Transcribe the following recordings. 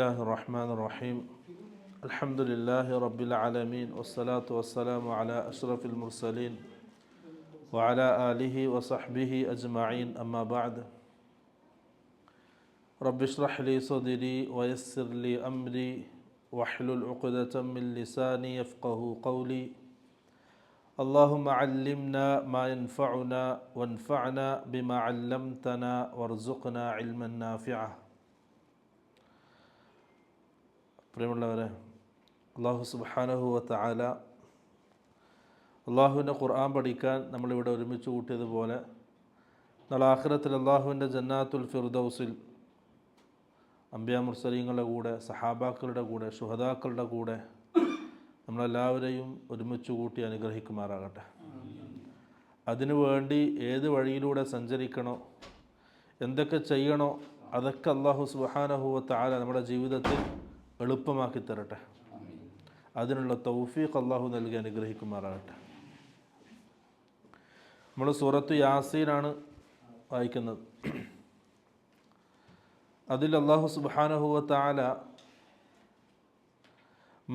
الله الرحمن الرحيم الحمد لله رب العالمين والصلاة والسلام على أشرف المرسلين وعلى آله وصحبه أجمعين أما بعد رب اشرح لي صدري ويسر لي أمري واحلل عقدة من لساني يفقه قولي اللهم علمنا ما ينفعنا وانفعنا بما علمتنا وارزقنا علما نافعا. പ്രിയമുള്ളവരെ, അല്ലാഹു സുബ്ഹാനഹു വ തആല അള്ളാഹുവിൻ്റെ ഖുർആൻ പഠിക്കാൻ നമ്മളിവിടെ ഒരുമിച്ച് കൂട്ടിയതുപോലെ നാളെ ആഖിറത്തിൽ അള്ളാഹുവിൻ്റെ ജന്നാത്തുൽ ഫിർദൗസിൽ അംബിയാ മുർസലീങ്ങളുടെ കൂടെ, സഹാബാക്കളുടെ കൂടെ, ശുഹദാക്കളുടെ കൂടെ നമ്മളെല്ലാവരെയും ഒരുമിച്ച് കൂട്ടി അനുഗ്രഹിക്കുമാറാകട്ടെ. അതിനുവേണ്ടി ഏത് വഴിയിലൂടെ സഞ്ചരിക്കണോ, എന്തൊക്കെ ചെയ്യണോ, അതൊക്കെ അല്ലാഹു സുബ്ഹാനഹു വ തആല നമ്മുടെ ജീവിതത്തിൽ എളുപ്പമാക്കി തരട്ടെ. അതിനുള്ള തൗഫീഖ് അല്ലാഹു നൽകി അനുഗ്രഹിക്കുമാറാകട്ടെ. നമ്മൾ സൂറത്തു യാസീനാണ് വായിക്കുന്നത്. അതിൽ അല്ലാഹു സുബ്ഹാനഹു വ തആല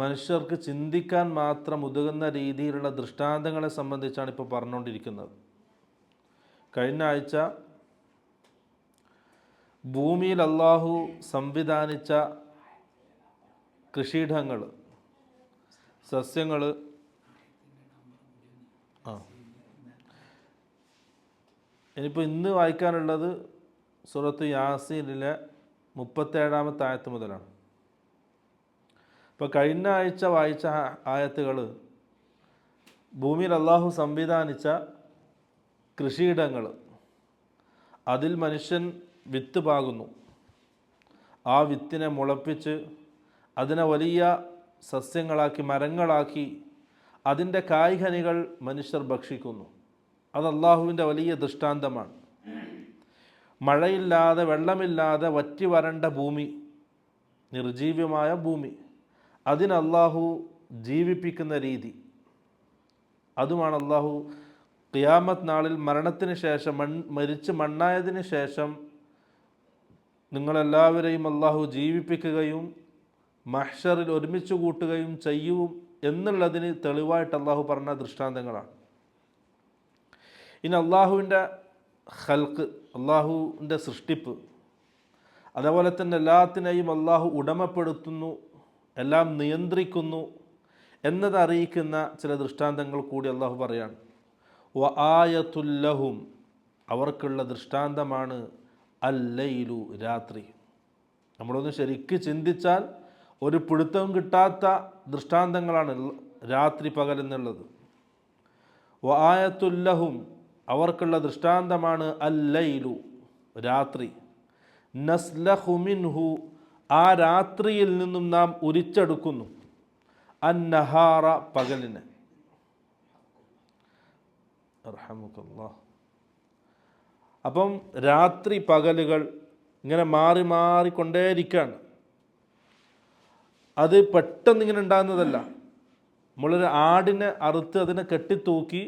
മനുഷ്യർക്ക് ചിന്തിക്കാൻ മാത്രം ഉതകുന്ന രീതിയിലുള്ള ദൃഷ്ടാന്തങ്ങളെ സംബന്ധിച്ചാണ് ഇപ്പോൾ പറഞ്ഞുകൊണ്ടിരിക്കുന്നത്. കഴിഞ്ഞ ആഴ്ച ഭൂമിയിൽ അല്ലാഹു സംവിധാനിച്ച കൃഷിയിടങ്ങൾ, സസ്യങ്ങൾ, ഇനിയിപ്പോൾ ഇന്ന് വായിക്കാനുള്ളത് സൂറത്ത് യാസീനിലെ 37-ാമത്തെ ആയത്ത് മുതലാണ്. ഇപ്പോൾ കഴിഞ്ഞ ആഴ്ച വായിച്ച ആയത്തുകൾ ഭൂമിയിൽ അല്ലാഹു സംവിധാനിച്ച കൃഷിയിടങ്ങൾ, അതിൽ മനുഷ്യൻ വിത്ത് പാകുന്നു, ആ വിത്തിനെ മുളപ്പിച്ച് അതിനെ വലിയ സസ്യങ്ങളാക്കി, മരങ്ങളാക്കി, അതിൻ്റെ കായ്കനികൾ മനുഷ്യർ ഭക്ഷിക്കുന്നു. അത് അള്ളാഹുവിൻ്റെ വലിയ ദൃഷ്ടാന്തമാണ്. മഴയില്ലാതെ, വെള്ളമില്ലാതെ വറ്റി വരണ്ട ഭൂമി, നിർജീവമായ ഭൂമി, അതിന് അള്ളാഹു ജീവിപ്പിക്കുന്ന രീതി, അതുമാണ് അള്ളാഹു ഖിയാമത്ത് നാളിൽ മരണത്തിന് ശേഷം, മരിച്ച് മണ്ണായതിന് ശേഷം നിങ്ങളെല്ലാവരെയും അള്ളാഹു ജീവിപ്പിക്കുകയും മഹ്ശറിൽ ഒരുമിച്ച് കൂട്ടുകയും ചെയ്യും എന്നുള്ളതിന് തെളിവായിട്ട് അള്ളാഹു പറഞ്ഞ ദൃഷ്ടാന്തങ്ങളാണ്. ഇനി അള്ളാഹുവിൻ്റെ ഖൽഖ്, അള്ളാഹുവിൻ്റെ സൃഷ്ടിപ്പ്, അതേപോലെ തന്നെ എല്ലാത്തിനെയും അള്ളാഹു ഉടമപ്പെടുത്തുന്നു, എല്ലാം നിയന്ത്രിക്കുന്നു എന്നത് അറിയിക്കുന്ന ചില ദൃഷ്ടാന്തങ്ങൾ കൂടി അള്ളാഹു പറയാണ്. വ ആയത്തുല്ലഹും, അവർക്കുള്ള ദൃഷ്ടാന്തമാണ് അല്ലൈലു, രാത്രി. നമ്മളൊന്ന് ശരിക്ക് ചിന്തിച്ചാൽ ഒരു പിടുത്തവും കിട്ടാത്ത ദൃഷ്ടാന്തങ്ങളാണ് രാത്രി പകൽ എന്നുള്ളത്. വ ആയത്തുല്ലഹും, അവർക്കുള്ള ദൃഷ്ടാന്തമാണ് അല്ലൈലു, രാത്രി. നസ്ലഖു മിൻഹു, ആ രാത്രിയിൽ നിന്നും നാം ഉരിച്ചെടുക്കുന്നു, അന്നഹാറ, പകലിനെ. അപ്പം രാത്രി പകലുകൾ ഇങ്ങനെ മാറി മാറിക്കൊണ്ടേയിരിക്കുകയാണ്. അത് പെട്ടെന്ന് ഇങ്ങനെ ഉണ്ടാകുന്നതല്ല. നമ്മളൊരു ആടിനെ അറുത്ത് അതിനെ കെട്ടിത്തൂക്കി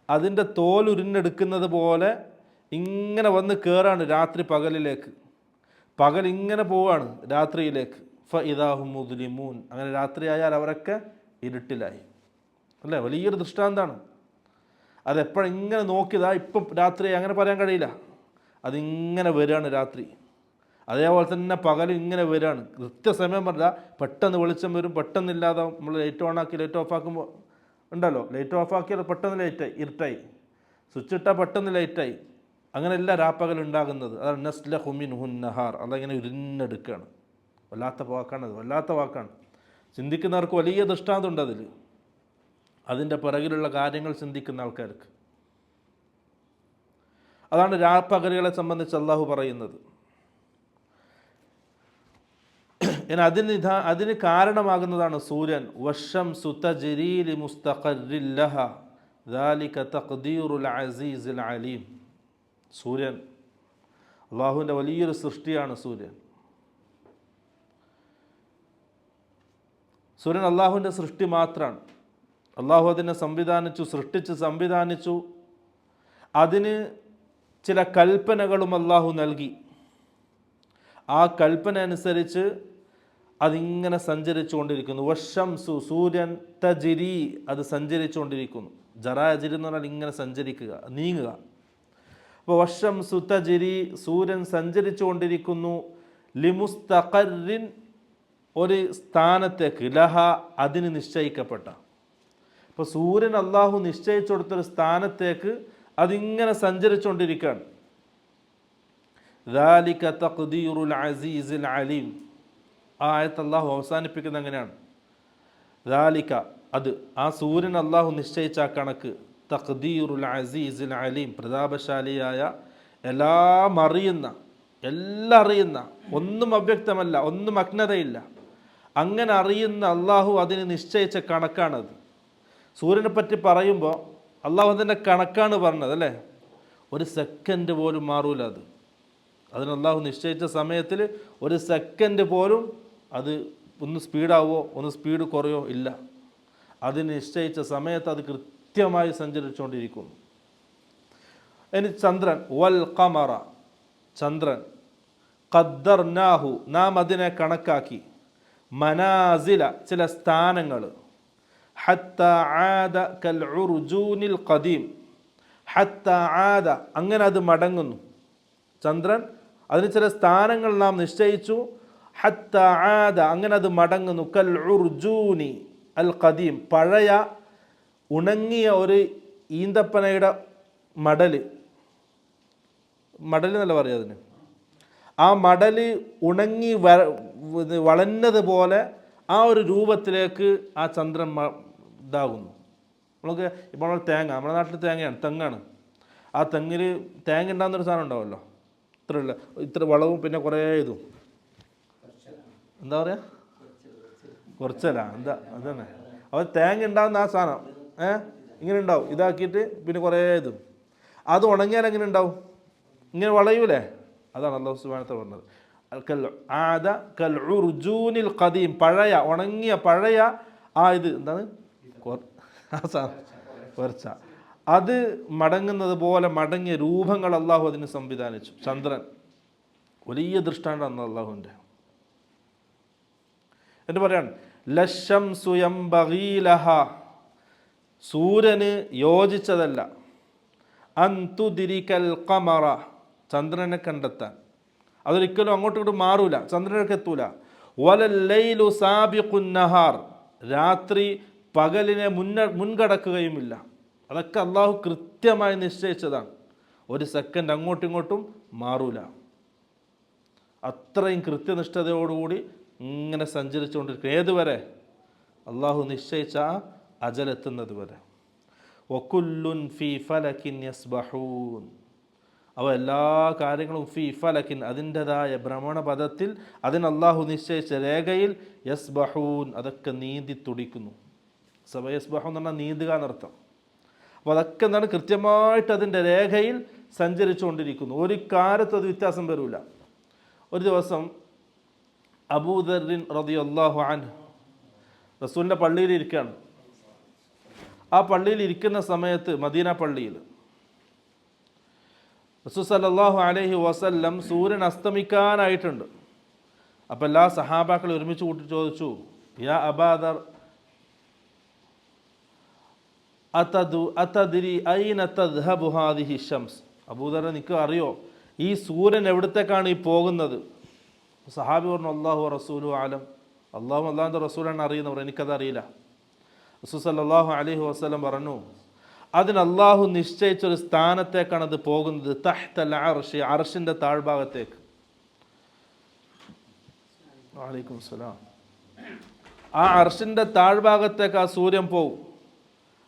അതിൻ്റെ തോൽ ഉരിഞ്ഞെടുക്കുന്നത് പോലെ ഇങ്ങനെ വന്ന് കയറാണ് രാത്രി പകലിലേക്ക്. പകൽ ഇങ്ങനെ പോവാണ് രാത്രിയിലേക്ക്. ഫഇദാഹും മുദ്ലിമൂൻ, അങ്ങനെ രാത്രിയായാൽ അവരൊക്കെ ഇരുട്ടിലായി. അല്ലേ? വലിയൊരു ദൃഷ്ടാന്താണ്. അതെപ്പോഴിങ്ങനെ നോക്കിയതാ ഇപ്പം രാത്രി അങ്ങനെ പറയാൻ കഴിയില്ല. അതിങ്ങനെ വരികയാണ് രാത്രി. അതേപോലെ തന്നെ പകലും ഇങ്ങനെ വരികയാണ്. കൃത്യസമയം പറഞ്ഞാൽ പെട്ടെന്ന് വെളിച്ചം വരും, പെട്ടെന്നില്ലാതെ നമ്മൾ ലൈറ്റ് ഓണാക്കി ലൈറ്റ് ഓഫാക്കുമ്പോൾ ഉണ്ടല്ലോ, ലൈറ്റ് ഓഫാക്കിയാൽ പെട്ടെന്ന് ലൈറ്റായി, ഇരുട്ടായി. സ്വിച്ച് ഇട്ടാൽ പെട്ടെന്ന് ലൈറ്റായി. അങ്ങനെയല്ല രാപ്പകൽ ഉണ്ടാകുന്നത്. അതാണ് നസ്ലഖു മിൻഹു നഹാർ. അതങ്ങനെ ഉരിഞ്ഞെടുക്കുകയാണ്. വല്ലാത്ത വാക്കാണത്, വല്ലാത്ത വാക്കാണ്. ചിന്തിക്കുന്നവർക്ക് വലിയ ദൃഷ്ടാന്തമുണ്ട് അതിൽ, അതിൻ്റെ പിറകിലുള്ള കാര്യങ്ങൾ ചിന്തിക്കുന്ന ആൾക്കാർക്ക്. അതാണ് രാപ്പകലുകളെ സംബന്ധിച്ച് അള്ളാഹു പറയുന്നത്. അതിന് കാരണമാകുന്നതാണ് സൂര്യൻ. വശംസു തജ്രീ ലിമുസ്തഖറിൻ ലഹാ ദാലിക തഖ്ദീറുൽ അസീസിൽ അലീം. സൂര്യൻ അള്ളാഹുവിൻ്റെ വലിയൊരു സൃഷ്ടിയാണ്. സൂര്യൻ അള്ളാഹുവിൻ്റെ സൃഷ്ടി മാത്രമാണ്. അള്ളാഹു അതിനെ സൃഷ്ടിച്ച് സംവിധാനിച്ചു. അതിന് ചില കൽപ്പനകളും അള്ളാഹു നൽകി. ആ കൽപ്പന അനുസരിച്ച് അതിങ്ങനെ സഞ്ചരിച്ചു കൊണ്ടിരിക്കുന്നു. വശംസു സൂര്യൻ തജിരി അത് സഞ്ചരിച്ചു കൊണ്ടിരിക്കുന്നു. ജറാജിരി എന്ന് പറഞ്ഞാൽ ഇങ്ങനെ സഞ്ചരിക്കുക, നീങ്ങുക. അപ്പോൾ വശംസു തജിരി സൂര്യൻ സഞ്ചരിച്ചു കൊണ്ടിരിക്കുന്നു. ലിമുസ്തഖറിൻ ഒരു സ്ഥാനത്തേക്ക്, ലഹ അതിന് നിശ്ചയിക്കപ്പെട്ട. അപ്പോൾ സൂര്യൻ അള്ളാഹു നിശ്ചയിച്ചു കൊടുത്തൊരു സ്ഥാനത്തേക്ക് അതിങ്ങനെ സഞ്ചരിച്ചുകൊണ്ടിരിക്കുകയാണ്. ദാലിക തഖ്ദീറുൽ അസീസിൽ അലീം. ആ ആയത്ത് അള്ളാഹു അവസാനിപ്പിക്കുന്നത് എങ്ങനെയാണ്? ദാലിക അത്, ആ സൂര്യൻ അള്ളാഹു നിശ്ചയിച്ച ആ കണക്ക്, തഖ്ദീറുൽ അസീസിൽ അലീം പ്രതാപശാലിയായ എല്ലാം അറിയുന്ന, എല്ലാം അറിയുന്ന, ഒന്നും അവ്യക്തമല്ല, ഒന്നും അജ്ഞതയില്ല, അങ്ങനെ അറിയുന്ന അള്ളാഹു അതിന് നിശ്ചയിച്ച കണക്കാണത്. സൂര്യനെ പറ്റി പറയുമ്പോൾ അള്ളാഹു അതിൻ്റെ കണക്കാണ് പറഞ്ഞത് അല്ലേ. ഒരു സെക്കൻഡ് പോലും മാറൂല അത്. അതിന് അള്ളാഹു നിശ്ചയിച്ച സമയത്തിൽ ഒരു സെക്കൻഡ് പോലും അത് ഒന്ന് സ്പീഡാവോ ഒന്ന് സ്പീഡ് കുറയോ ഇല്ല. അതിന് നിശ്ചയിച്ച സമയത്ത് അത് കൃത്യമായി സഞ്ചരിച്ചുകൊണ്ടിരിക്കുന്നു. ഇനി ചന്ദ്രൻ, വൽ ഖമറ ചന്ദ്രൻ, ഖദ്ദർനാഹു നാം അതിനെ കണക്കാക്കി, മനാസില ചില സ്ഥാനങ്ങൾ, ഹത്ത ആദ കൽ ഉർജൂനിൽ ഖദീം, ഹത്ത ആദ അങ്ങനെ അത് മടങ്ങുന്നു. ചന്ദ്രൻ അതിന് ചില സ്ഥാനങ്ങൾ നാം നിശ്ചയിച്ചു, ഹത്ത ആദ അങ്ങനെ അത് മടങ്ങുന്നു, കൽ ഉർജൂനി അൽ ഖദീം പഴയ ഉണങ്ങിയ ഒരു ഈന്തപ്പനയുടെ മടല് എന്നല്ല പറയുക അതിന്, ആ മടല് ഉണങ്ങി വളഞ്ഞതുപോലെ ആ ഒരു രൂപത്തിലേക്ക് ആ ചന്ദ്രൻ ഇതാകുന്നു. നമുക്ക് ഇപ്പോൾ നമ്മൾ തേങ്ങ, നമ്മുടെ നാട്ടിൽ തേങ്ങയാണ്, തെങ്ങാണ്. ആ തെങ്ങിൽ തേങ്ങ ഉണ്ടാകുന്നൊരു സാധനം ഉണ്ടാവുമല്ലോ, ഇത്ര വളവും പിന്നെ കുറേ ഇതും, എന്താ പറയുക, കുറച്ചല്ല, എന്താ അതന്നെ, അവർ തേങ്ങ ഉണ്ടാകുന്ന ആ സാധനം ഇങ്ങനെ ഉണ്ടാവും, ഇതാക്കിയിട്ട് പിന്നെ കുറേ ഇതും. അത് ഉണങ്ങിയാൽ എങ്ങനെ ഉണ്ടാവും? ഇങ്ങനെ വളയൂലേ? അതാണ് അല്ലാഹു സുബ്ഹാനഹു വ തആല പറഞ്ഞത്, ആദ കൽ ഉർജൂനിൽ ഖദീം പഴയ ഉണങ്ങിയ പഴയ ആ ഇത് എന്താണ് ആ സാധനം കുറച്ച അത് മടങ്ങുന്നത് പോലെ മടങ്ങിയ രൂപങ്ങൾ അള്ളാഹു അതിന് സംവിധാനിച്ചു. ചന്ദ്രൻ വലിയ ദൃഷ്ടാന്തമാണ് അള്ളാഹുവിൻ്റെ. എന്ന് പറയാണ്, ലശംസു യംബഗീ ലഹാ സൂര്യന് യോജിച്ചതല്ല, അൻ തുദ്രികൽ ഖമറ ചന്ദ്രനെ കണ്ടെത്താൻ, അതൊരിക്കലും അങ്ങോട്ടും ഇങ്ങോട്ടും മാറൂല, ചന്ദ്രനൊക്കെ എത്തൂല. വലൽ ലൈലു സാബിഖുൻ നഹാർ രാത്രി പകലിനെ മുൻകടക്കുകയുമില്ല. അതൊക്കെ അള്ളാഹു കൃത്യമായി നിശ്ചയിച്ചതാണ്. ഒരു സെക്കൻഡ് അങ്ങോട്ടും ഇങ്ങോട്ടും മാറൂല. അത്രയും കൃത്യനിഷ്ഠതയോടുകൂടി ഇങ്ങനെ സഞ്ചരിച്ചുകൊണ്ടിരിക്കും. ഏതുവരെ? അള്ളാഹു നിശ്ചയിച്ച അജലെത്തുന്നത് വരെ. വകുല്ലുൻ ഫീ ഫലകിൻ യസ്ബഹൂൻ അവ എല്ലാ കാര്യങ്ങളും ഫീ ഫലകിൻ അതിൻ്റെതായ ഭ്രമണപഥത്തിൽ, അതിന് അള്ളാഹു നിശ്ചയിച്ച രേഖയിൽ, യസ്ബഹൂൻ അതൊക്കെ നീന്തി തുടിക്കുന്നു. യസ്ബഹൂൻ എന്ന് പറഞ്ഞാൽ നീന്തുക എന്നർത്ഥം. അപ്പോൾ അതൊക്കെ എന്താണ്? കൃത്യമായിട്ട് അതിൻ്റെ രേഖയിൽ സഞ്ചരിച്ചു കൊണ്ടിരിക്കുന്നു. ഒരു കാലത്തും അത് വ്യത്യാസം വരില്ല. ഒരു ദിവസം അബൂദർറിൻ റളിയല്ലാഹു അൻഹു റസൂലിൻ്റെ പള്ളിയിൽ ഇരിക്കുകയാണ്. ആ പള്ളിയിൽ ഇരിക്കുന്ന സമയത്ത് മദീന പള്ളിയിൽ റസൂൽ സല്ലല്ലാഹു അലൈഹി വസല്ലം സൂര്യൻ അസ്തമിക്കാനായിട്ടുണ്ട്. അപ്പം എല്ലാ സഹാബാക്കളും ഒരുമിച്ച് കൂട്ടി ചോദിച്ചു, യാ അബാദർ അതദ്രി ഐന തദ്ഹബു ഹാദിഹി ശംസ് അബൂദർ നിനക്ക് അറിയോ ഈ സൂര്യൻ എവിടത്തേക്കാണ് ഈ പോകുന്നത്? സഹാബി പറഞ്ഞു, അല്ലാഹു റസൂലു ആലം, അള്ളാഹുവിൻ്റെ റസൂലാണ് അറിയുന്നവർ, എനിക്കതറിയില്ല. റസൂൽ സല്ലല്ലാഹു അലൈഹി വസല്ലം പറഞ്ഞു, അതിന് അള്ളാഹു നിശ്ചയിച്ചൊരു സ്ഥാനത്തേക്കാണ് അത് പോകുന്നത്, തഹ്തൽ അർശ് അർശിൻ്റെ താഴ്ഭാഗത്തേക്ക്. വഅലൈക്കും സലാം. ആ അർശിൻ്റെ താഴ്ഭാഗത്തേക്ക് ആ സൂര്യൻ പോകും.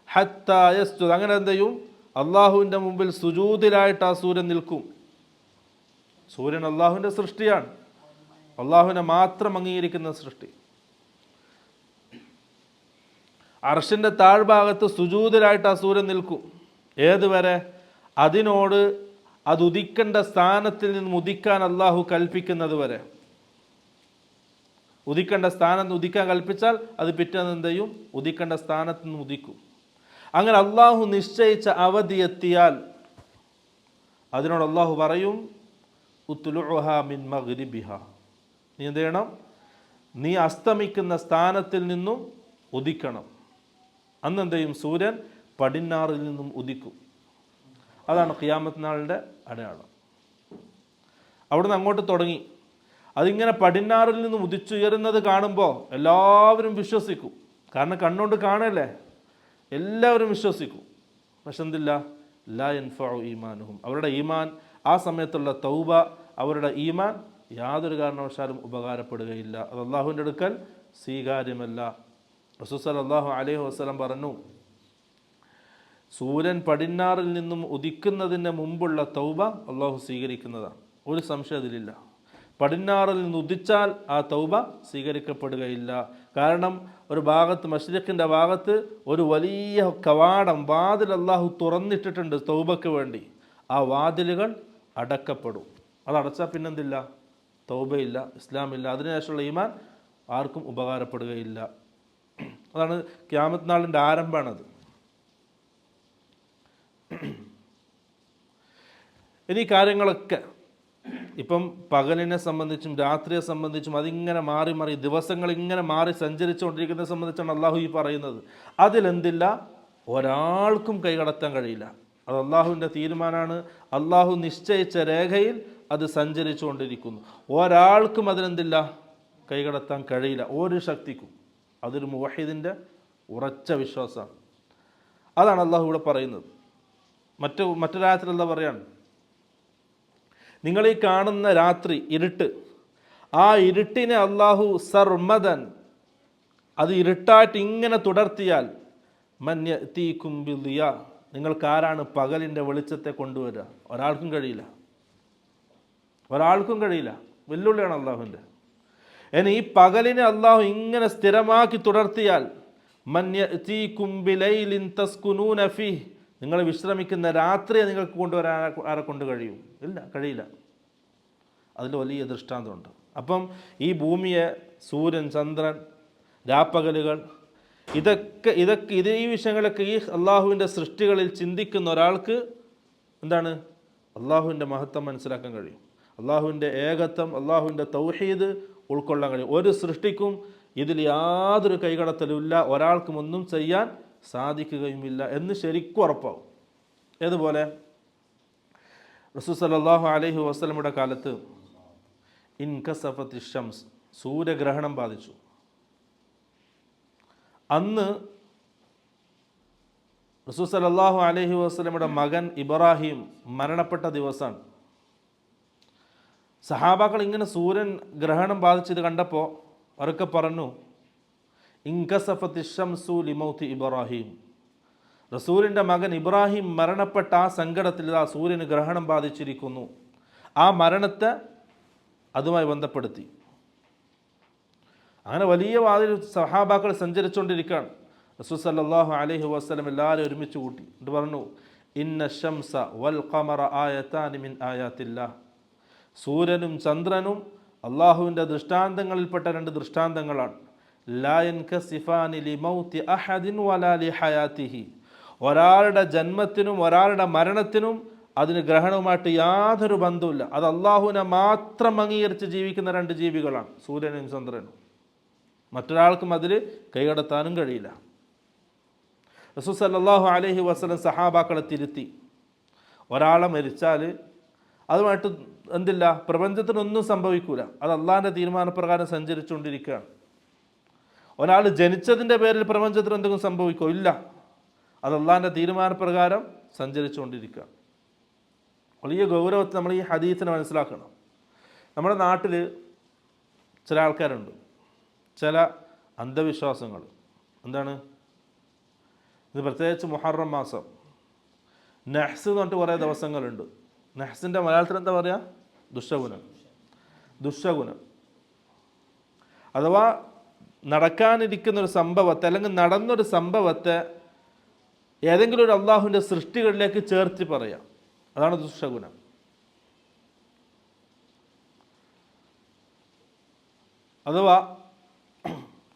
ഹത്താ യസ്ജുദ് അങ്ങനെ എന്ത് ചെയ്യും? അള്ളാഹുവിൻ്റെ മുമ്പിൽ സുജൂദിലായിട്ട് ആ സൂര്യൻ നിൽക്കും. സൂര്യൻ അള്ളാഹുവിൻ്റെ സൃഷ്ടിയാണ്, അള്ളാഹുവിനെ മാത്രം അംഗീകരിക്കുന്ന സൃഷ്ടി. അർശിൻ്റെ താഴ്ഭാഗത്ത് സുജൂദിലായിട്ട് ആ സൂര്യൻ നിൽക്കും. ഏതുവരെ? അതിനോട് അത് ഉദിക്കേണ്ട സ്ഥാനത്തിൽ നിന്ന് ഉദിക്കാൻ അള്ളാഹു കൽപ്പിക്കുന്നത് വരെ. ഉദിക്കേണ്ട സ്ഥാനത്ത് ഉദിക്കാൻ കൽപ്പിച്ചാൽ അത് പിറ്റേന്ന് എന്ത് ചെയ്യും? ഉദിക്കേണ്ട സ്ഥാനത്ത് നിന്ന് ഉദിക്കും. അങ്ങനെ അള്ളാഹു നിശ്ചയിച്ച അവധി എത്തിയാൽ അതിനോട് അള്ളാഹു പറയും, ഉത്ലുഉഹാ മിൻ മഗ്രിബിഹാ നീ എന്ത് ചെയ്യണം? നീ അസ്തമിക്കുന്ന സ്ഥാനത്തിൽ നിന്നും ഉദിക്കണം. അന്ന് എന്ത് ചെയ്യും? സൂര്യൻ പടിഞ്ഞാറിൽ നിന്നും ഉദിക്കും. അതാണ് ഖിയാമത്ത് നാളിൻ്റെ അടയാളം. അവിടുന്ന് അങ്ങോട്ട് തുടങ്ങി. അതിങ്ങനെ പടിഞ്ഞാറിൽ നിന്നും ഉദിച്ചുയരുന്നത് കാണുമ്പോൾ എല്ലാവരും വിശ്വസിക്കും. കാരണം കണ്ണുകൊണ്ട് കാണല്ലേ, എല്ലാവരും വിശ്വസിക്കും. പക്ഷെ എന്തില്ല? ലാ യൻഫഉ ഈമാനുഹും, അവരുടെ ഈമാൻ, ആ സമയത്തുള്ള തൗബ, അവരുടെ ഈമാൻ യാതൊരു കാരണവശാലും ഉപകാരപ്പെടുകയില്ല. അത് അള്ളാഹുവിൻ്റെ അടുക്കൽ സ്വീകാര്യമല്ല. റസൂൽ സല്ലല്ലാഹു അലൈഹി വസല്ലം പറഞ്ഞു, സൂര്യൻ പടിഞ്ഞാറിൽ നിന്നും ഉദിക്കുന്നതിന് മുമ്പുള്ള തൗബ അള്ളാഹു സ്വീകരിക്കുന്നതാണ്. ഒരു സംശയം അതിലില്ല. പടിഞ്ഞാറിൽ നിന്ന് ഉദിച്ചാൽ ആ തൗബ സ്വീകരിക്കപ്പെടുകയില്ല. കാരണം ഒരു ഭാഗത്ത്, മശ്രിഖിൻ്റെ ഭാഗത്ത് ഒരു വലിയ കവാടം, വാതിൽ അള്ളാഹു തുറന്നിട്ടിട്ടുണ്ട് തൗബയ്ക്ക് വേണ്ടി. ആ വാതിലുകൾ അടക്കപ്പെടും. അത് അടച്ചാൽ പിന്നെന്തില്ല? തൗബയില്ല, ഇസ്ലാമില്ല. അതിനുശേഷമുള്ള ഈമാൻ ആർക്കും ഉപകാരപ്പെടുകയില്ല. അതാണ് ഖിയാമത്ത് നാളിൻ്റെ ആരംഭമാണത്. ഇനി കാര്യങ്ങളൊക്കെ ഇപ്പം പകലിനെ സംബന്ധിച്ചും രാത്രിയെ സംബന്ധിച്ചും അതിങ്ങനെ മാറി മാറി, ദിവസങ്ങൾ ഇങ്ങനെ മാറി സഞ്ചരിച്ചുകൊണ്ടിരിക്കുന്നത് സംബന്ധിച്ചാണ് അള്ളാഹു ഈ പറയുന്നത്. അതിലെന്തില്ല? ഒരാൾക്കും കൈകടത്താൻ കഴിയില്ല. അത് അള്ളാഹുവിൻ്റെ തീരുമാനമാണ്. അള്ളാഹു നിശ്ചയിച്ച രേഖയിൽ അത് സഞ്ചരിച്ചു കൊണ്ടിരിക്കുന്നു. ഒരാൾക്കും അതിനെന്തില്ല? കൈകടത്താൻ കഴിയില്ല, ഒരു ശക്തിക്കും. അതൊരു മുവഹിദിൻ്റെ ഉറച്ച വിശ്വാസമാണ്. അതാണ് അള്ളാഹു ഇവിടെ പറയുന്നത്. മറ്റൊരായത്തിൽ എന്താ പറയാണ്? നിങ്ങൾ ഈ കാണുന്ന രാത്രി, ഇരുട്ട്, ആ ഇരുട്ടിനെ അള്ളാഹു സർമദൻ, അത് ഇരുട്ടായിട്ട് ഇങ്ങനെ തുടർത്തിയാൽ മന്യതീകും ബിളിയ, നിങ്ങൾക്കാരാണ് പകലിൻ്റെ വെളിച്ചത്തെ കൊണ്ടുവരിക? ഒരാൾക്കും കഴിയില്ല, ഒരാൾക്കും കഴിയില്ല. വെല്ലുവിളിയാണ് അള്ളാഹുവിൻ്റെ. ഇനി ഈ പകലിനെ അള്ളാഹു ഇങ്ങനെ സ്ഥിരമാക്കി തുടർത്തിയാൽ മന്യതീകും ബിലൈലിൻ തസ്കുനൂന ഫീഹ്, നിങ്ങൾ വിശ്രമിക്കുന്ന രാത്രിയെ നിങ്ങൾക്ക് കൊണ്ടുവരാൻ ആരെ കൊണ്ട് കഴിയും? ഇല്ല, കഴിയില്ല. അതിൽ വലിയ ദൃഷ്ടാന്തമുണ്ട്. അപ്പം ഈ ഭൂമിയെ, സൂര്യൻ, ചന്ദ്രൻ, രാപ്പകലുകൾ, ഈ വിഷയങ്ങളൊക്കെ ഈ അള്ളാഹുവിൻ്റെ സൃഷ്ടികളിൽ ചിന്തിക്കുന്ന ഒരാൾക്ക് എന്താണ്? അള്ളാഹുവിൻ്റെ മഹത്വം മനസ്സിലാക്കാൻ കഴിയും. അള്ളാഹുവിൻ്റെ ഏകത്വം, അള്ളാഹുവിൻ്റെ തൗഹീദ് ഉൾക്കൊള്ളാൻ കഴിയും. ഒരു സൃഷ്ടിക്കും ഇതിൽ യാതൊരു കൈകടത്തലുമില്ല, ഒരാൾക്കും ഒന്നും ചെയ്യാൻ സാധിക്കുകയുമില്ല എന്ന് ശരിക്കും ഉറപ്പാവും. ഏതുപോലെ റസൂൽ സല്ലല്ലാഹു അലൈഹി വസല്ലമയുടെ കാലത്ത് ഇൻകസഫത്തി ഷംസ്, സൂര്യഗ്രഹണം ബാധിച്ചു. അന്ന് റസൂൽ സല്ലല്ലാഹു അലൈഹി വസല്ലമയുടെ മകൻ ഇബ്രാഹിം മരണപ്പെട്ട ദിവസമാണ്. സഹാബാക്കൾ ഇങ്ങനെ സൂര്യൻ ഗ്രഹണം ബാധിച്ചത് കണ്ടപ്പോൾ അവരൊക്കെ പറഞ്ഞു, ഇൻകസഫത്തി ഷംസു ലിമൗത്തി ഇബ്രാഹിം, റസൂലിൻ്റെ മകൻ ഇബ്രാഹിം മരണപ്പെട്ട ആ സങ്കടത്തിൽ ആ സൂര്യന് ഗ്രഹണം ബാധിച്ചിരിക്കുന്നു. ആ മരണത്തെ അതുമായി ബന്ധപ്പെടുത്തി. അങ്ങനെ വലിയ വാതിൽ സഹാബാക്കൾ സഞ്ചരിച്ചുകൊണ്ടിരിക്കുകയാണ്. റസൂൽ സല്ലല്ലാഹു അലൈഹി വസല്ലം എല്ലാവരും ഒരുമിച്ച് കൂട്ടി എന്നിട്ട് പറഞ്ഞു, ഇന്ന ശംസ വൽ ഖമറ ആയതാനി മിൻ ആയാത്തില്ലാഹ്, സൂര്യനും ചന്ദ്രനും അള്ളാഹുവിൻ്റെ ദൃഷ്ടാന്തങ്ങളിൽപ്പെട്ട രണ്ട് ദൃഷ്ടാന്തങ്ങളാണ്. ലാ യൻകസിഫാനി ലിമൗതി അഹദിൻ വലാ ലിഹയാതിഹി, ഒരാളുടെ ജന്മത്തിനും ഒരാളുടെ മരണത്തിനും അതിന് ഗ്രഹണവുമായിട്ട് യാതൊരു ബന്ധവുമില്ല. അത് അള്ളാഹുവിനെ മാത്രം അംഗീകരിച്ച് ജീവിക്കുന്ന രണ്ട് ജീവികളാണ് സൂര്യനും ചന്ദ്രനും. മറ്റൊരാൾക്കും അതിൽ കൈകടത്താനും കഴിയില്ല. റസൂൽ സല്ലല്ലാഹു അലൈഹി വസല്ലം സഹാബാക്കളെ തിരുത്തി. ഒരാളെ മരിച്ചാൽ അതുമായിട്ട് എന്തില്ല? പ്രപഞ്ചത്തിനൊന്നും സംഭവിക്കൂല. അത് അള്ളാഹിൻ്റെ തീരുമാനപ്രകാരം സഞ്ചരിച്ചുകൊണ്ടിരിക്കുകയാണ്. ഒരാൾ ജനിച്ചതിൻ്റെ പേരിൽ പ്രപഞ്ചത്തിന് എന്തെങ്കിലും സംഭവിക്കോ? ഇല്ല. അത് അള്ളാഹിൻ്റെ തീരുമാനപ്രകാരം സഞ്ചരിച്ചുകൊണ്ടിരിക്കുക. വലിയ ഗൗരവത്തിൽ നമ്മൾ ഈ ഹദീസിനെ മനസ്സിലാക്കണം. നമ്മുടെ നാട്ടിൽ ചില ആൾക്കാരുണ്ട്, ചില അന്ധവിശ്വാസങ്ങൾ. എന്താണ് ഇത്? പ്രത്യേകിച്ച് മുഹറം മാസം നഹ്സ് എന്ന് പറഞ്ഞിട്ട് കുറേ ദിവസങ്ങളുണ്ട്. നഹ്സിൻ്റെ മലയാളത്തിൽ എന്താ പറയുക? ദുശകുനം. അഥവാ നടക്കാനിരിക്കുന്ന ഒരു സംഭവത്തെ അല്ലെങ്കിൽ നടന്നൊരു സംഭവത്തെ ഏതെങ്കിലും ഒരു അള്ളാഹുവിൻ്റെ സൃഷ്ടികളിലേക്ക് ചേർത്ത് പറയാം. അതാണ് ദുശകുനം. അഥവാ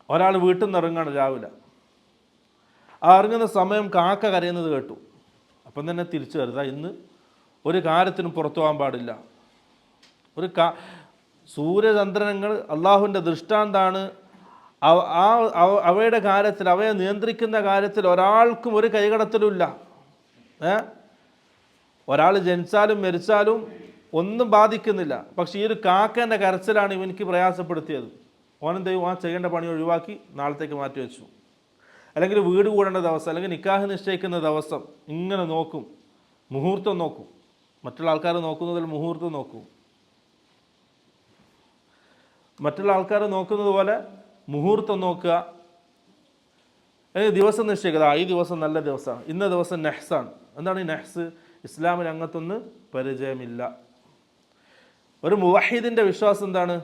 ഒരാൾ വീട്ടിൽ നിന്ന് ഇറങ്ങാണ് രാവിലെ, ആ ഇറങ്ങുന്ന സമയം കാക്ക കരയുന്നത് കേട്ടു. അപ്പം തന്നെ തിരിച്ചു വരുക, ഇന്ന് ഒരു കാര്യത്തിനും പുറത്തു പോകാൻ പാടില്ല. സൂര്യചന്ദ്രനങ്ങൾ അള്ളാഹുവിൻ്റെ ദൃഷ്ടാന്താണ്. അവയുടെ കാര്യത്തിൽ, അവയെ നിയന്ത്രിക്കുന്ന കാര്യത്തിൽ ഒരാൾക്കും ഒരു കൈകടത്തലുമില്ല. ഒരാൾ ജനിച്ചാലും മരിച്ചാലും ഒന്നും ബാധിക്കുന്നില്ല. പക്ഷേ ഈ ഒരു കാക്കേൻ്റെ കരച്ചിലാണ് ഇവനിക്ക് പ്രയാസപ്പെടുത്തിയത്. ഓനെന്തെയും ആ ചെയ്യേണ്ട പണി ഒഴിവാക്കി നാളത്തേക്ക് മാറ്റി വെച്ചു. അല്ലെങ്കിൽ വീട് കൂടേണ്ട ദിവസം, അല്ലെങ്കിൽ നിക്കാഹ് നിശ്ചയിക്കുന്ന ദിവസം ഇങ്ങനെ നോക്കും, മുഹൂർത്തം നോക്കും. മറ്റുള്ള ആൾക്കാർ നോക്കുന്നതിൽ മുഹൂർത്തം നോക്കും. മറ്റുള്ള ആൾക്കാർ നോക്കുന്നത് പോലെ മുഹൂർത്തം നോക്കുക. ദിവസം നിശ്ചയിക്കുക, ഈ ദിവസം നല്ല ദിവസമാണ്, ഇന്ന ദിവസം നെഹ്സാണ്. എന്താണ് ഈ നെഹ്സ്? ഇസ്ലാമിൽ അങ്ങനത്തൊന്ന് പരിചയമില്ല. ഒരു മുവഹിദിൻ്റെ വിശ്വാസം എന്താണ്?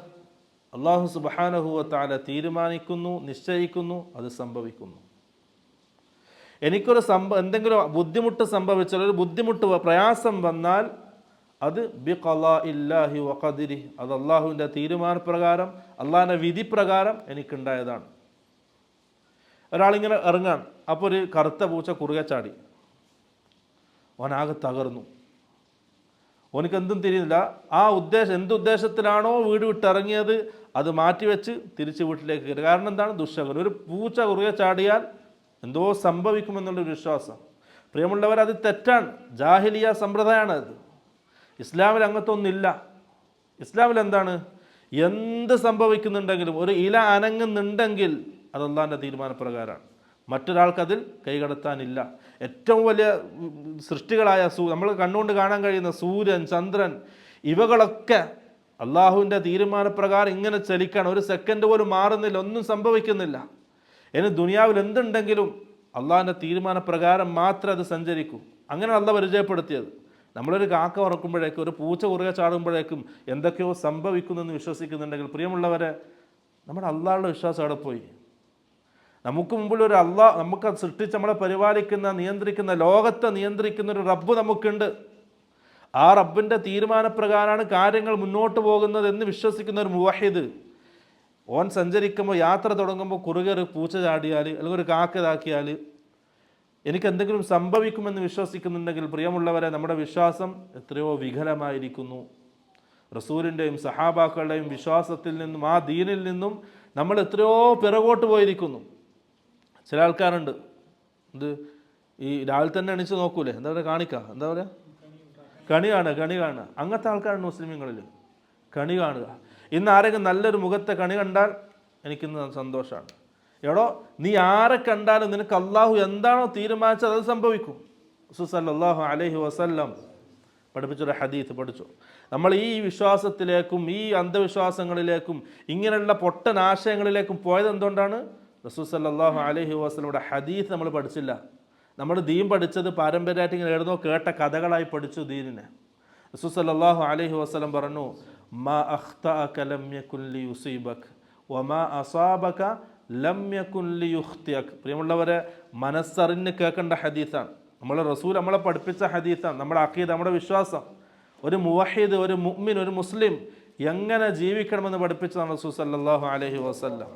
അള്ളാഹു സുബ്ഹാനഹു വ തആല തീരുമാനിക്കുന്നു, നിശ്ചയിക്കുന്നു, അത് സംഭവിക്കുന്നു. എനിക്കൊരു എന്തെങ്കിലും ബുദ്ധിമുട്ട് സംഭവിച്ചാൽ, ഒരു ബുദ്ധിമുട്ട് പ്രയാസം വന്നാൽ അത് ബിഖളാഇല്ലാഹി വ ഖദരി, അത് അള്ളാഹുവിൻ്റെ തീരുമാനപ്രകാരം, അള്ളാഹിൻ്റെ വിധി പ്രകാരം എനിക്കുണ്ടായതാണ്. ഒരാളിങ്ങനെ ഇറങ്ങാൻ, അപ്പോൾ ഒരു കറുത്ത പൂച്ച കുറുകെ ചാടി, ഓനാകെ തകർന്നു. ഓനക്ക് എന്തും തിരിയുന്നില്ല. ആ എന്തുദ്ദേശത്തിലാണോ വീട് വിട്ടിറങ്ങിയത് അത് മാറ്റിവെച്ച് തിരിച്ച് വീട്ടിലേക്ക് കയറി. കാരണം എന്താണ്? ദുശ്ശകുനം. ഒരു പൂച്ച കുറുകെ ചാടിയാൽ എന്തോ സംഭവിക്കുമെന്നുള്ളൊരു വിശ്വാസം. പ്രിയമുള്ളവർ, അത് തെറ്റാണ്. ജാഹിലിയ സമ്പ്രദായമാണ് അത്. ഇസ്ലാമിൽ അങ്ങനത്തെ ഒന്നില്ല. ഇസ്ലാമിൽ എന്താണ്? എന്ത് സംഭവിക്കുന്നുണ്ടെങ്കിലും, ഒരു ഇല അനങ്ങുന്നുണ്ടെങ്കിൽ അത് അള്ളാഹിൻ്റെ തീരുമാനപ്രകാരമാണ്. മറ്റൊരാൾക്കതിൽ കൈകടത്താനില്ല. ഏറ്റവും വലിയ സൃഷ്ടികളായ നമ്മൾ കണ്ണുകൊണ്ട് കാണാൻ കഴിയുന്ന സൂര്യൻ, ചന്ദ്രൻ, ഇവകളൊക്കെ അള്ളാഹുവിൻ്റെ തീരുമാനപ്രകാരം ഇങ്ങനെ ചലിക്കാണ്. ഒരു സെക്കൻഡ് പോലും മാറുന്നില്ല, ഒന്നും സംഭവിക്കുന്നില്ല. ഇനി ദുനിയാവിൽ എന്തുണ്ടെങ്കിലും അള്ളാഹിൻ്റെ തീരുമാനപ്രകാരം മാത്രമേ അത് സഞ്ചരിക്കൂ. അങ്ങനെ അള്ളാഹ് പരിചയപ്പെടുത്തിയത്. നമ്മളൊരു കാക്ക ഉറക്കുമ്പോഴേക്കും, ഒരു പൂച്ച കുറുകെ ചാടുമ്പോഴേക്കും എന്തൊക്കെയോ സംഭവിക്കുന്നെന്ന് വിശ്വസിക്കുന്നുണ്ടെങ്കിൽ, പ്രിയമുള്ളവരെ, നമ്മുടെ അള്ളാഹുടെ വിശ്വാസം അവിടെ പോയി. നമുക്ക് മുമ്പിൽ ഒരു നമുക്ക് സൃഷ്ടിച്ച് നമ്മളെ പരിപാലിക്കുന്ന, നിയന്ത്രിക്കുന്ന, ലോകത്തെ നിയന്ത്രിക്കുന്ന ഒരു റബ്ബ് നമുക്കുണ്ട്. ആ റബ്ബിൻ്റെ തീരുമാനപ്രകാരമാണ് കാര്യങ്ങൾ മുന്നോട്ട് പോകുന്നത് എന്ന് വിശ്വസിക്കുന്ന ഒരു മുവഹിദ്, ഓൻ സഞ്ചരിക്കുമ്പോൾ, യാത്ര തുടങ്ങുമ്പോൾ കുറുകെ ഒരു പൂച്ച ചാടിയാൽ, അല്ലെങ്കിൽ ഒരു കാക്ക ഇതാക്കിയാൽ എനിക്ക് എന്തെങ്കിലും സംഭവിക്കുമെന്ന് വിശ്വസിക്കുന്നുണ്ടെങ്കിൽ, പ്രിയമുള്ളവരെ, നമ്മുടെ വിശ്വാസം എത്രയോ വികലമായിരിക്കുന്നു. റസൂലിൻ്റെയും സഹാബാക്കളുടെയും വിശ്വാസത്തിൽ നിന്നും, ആ ദീനിൽ നിന്നും നമ്മൾ എത്രയോ പിറകോട്ട് പോയിരിക്കുന്നു. ചില ആൾക്കാരുണ്ട്, ഈ രാവിലെ തന്നെ എണീച്ച് നോക്കൂലേ, എന്താ പറയുക, എന്താ പറയുക, കണി കാണുക. അങ്ങനത്തെ ആൾക്കാരുണ്ട് മുസ്ലിമീങ്ങളിൽ. കണി കാണുക. ഇന്ന് ആരെങ്കിലും നല്ലൊരു മുഖത്തെ കണി കണ്ടാൽ എനിക്കിന്ന് സന്തോഷമാണ്. എടോ, നീ ആരെ കണ്ടാലും നിനക്ക് അള്ളാഹു എന്താണോ തീരുമാനിച്ചത് അത് സംഭവിക്കും. റസൂൽ സല്ലല്ലാഹു അലൈഹി വസല്ലം പഠിപ്പിച്ചൊരു ഹദീത്ത് പഠിച്ചു. നമ്മൾ ഈ വിശ്വാസത്തിലേക്കും, ഈ അന്ധവിശ്വാസങ്ങളിലേക്കും, ഇങ്ങനെയുള്ള പൊട്ടൻ ആശയങ്ങളിലേക്കും പോയത് എന്തുകൊണ്ടാണ്? റസൂൽ സല്ലല്ലാഹു അലൈഹി വസല്ലമയുടെ ഹദീത്ത് നമ്മൾ പഠിച്ചില്ല. നമ്മൾ ദീൻ പഠിച്ചത് പാരമ്പര്യമായിട്ട് ഇങ്ങനെ എഴുതുന്നോ കേട്ട കഥകളായി പഠിച്ചു ദീനിനെ. റസൂൽ സല്ലല്ലാഹു അലൈഹി വസല്ലം പറഞ്ഞു, മാ അഖ്തഅക ലം യകുൻ ലിയുസീബക വമാ അസാബക ലം യകുൻ ലിയുഖ്തിയക. പ്രിയമുള്ളവരെ, മനസ്സറിഞ്ഞ് കേൾക്കേണ്ട ഹദീസാണ്. നമ്മളെ റസൂൽ നമ്മളെ പഠിപ്പിച്ച ഹദീസാണ്. നമ്മുടെ അഖീദ, നമ്മുടെ വിശ്വാസം. ഒരു മുവഹിദ്, ഒരു മുഅ്മിൻ, ഒരു മുസ്ലിം എങ്ങനെ ജീവിക്കണമെന്ന് പഠിപ്പിച്ചതാണ് റസൂൽ സല്ലല്ലാഹു അലൈഹി വസല്ലം.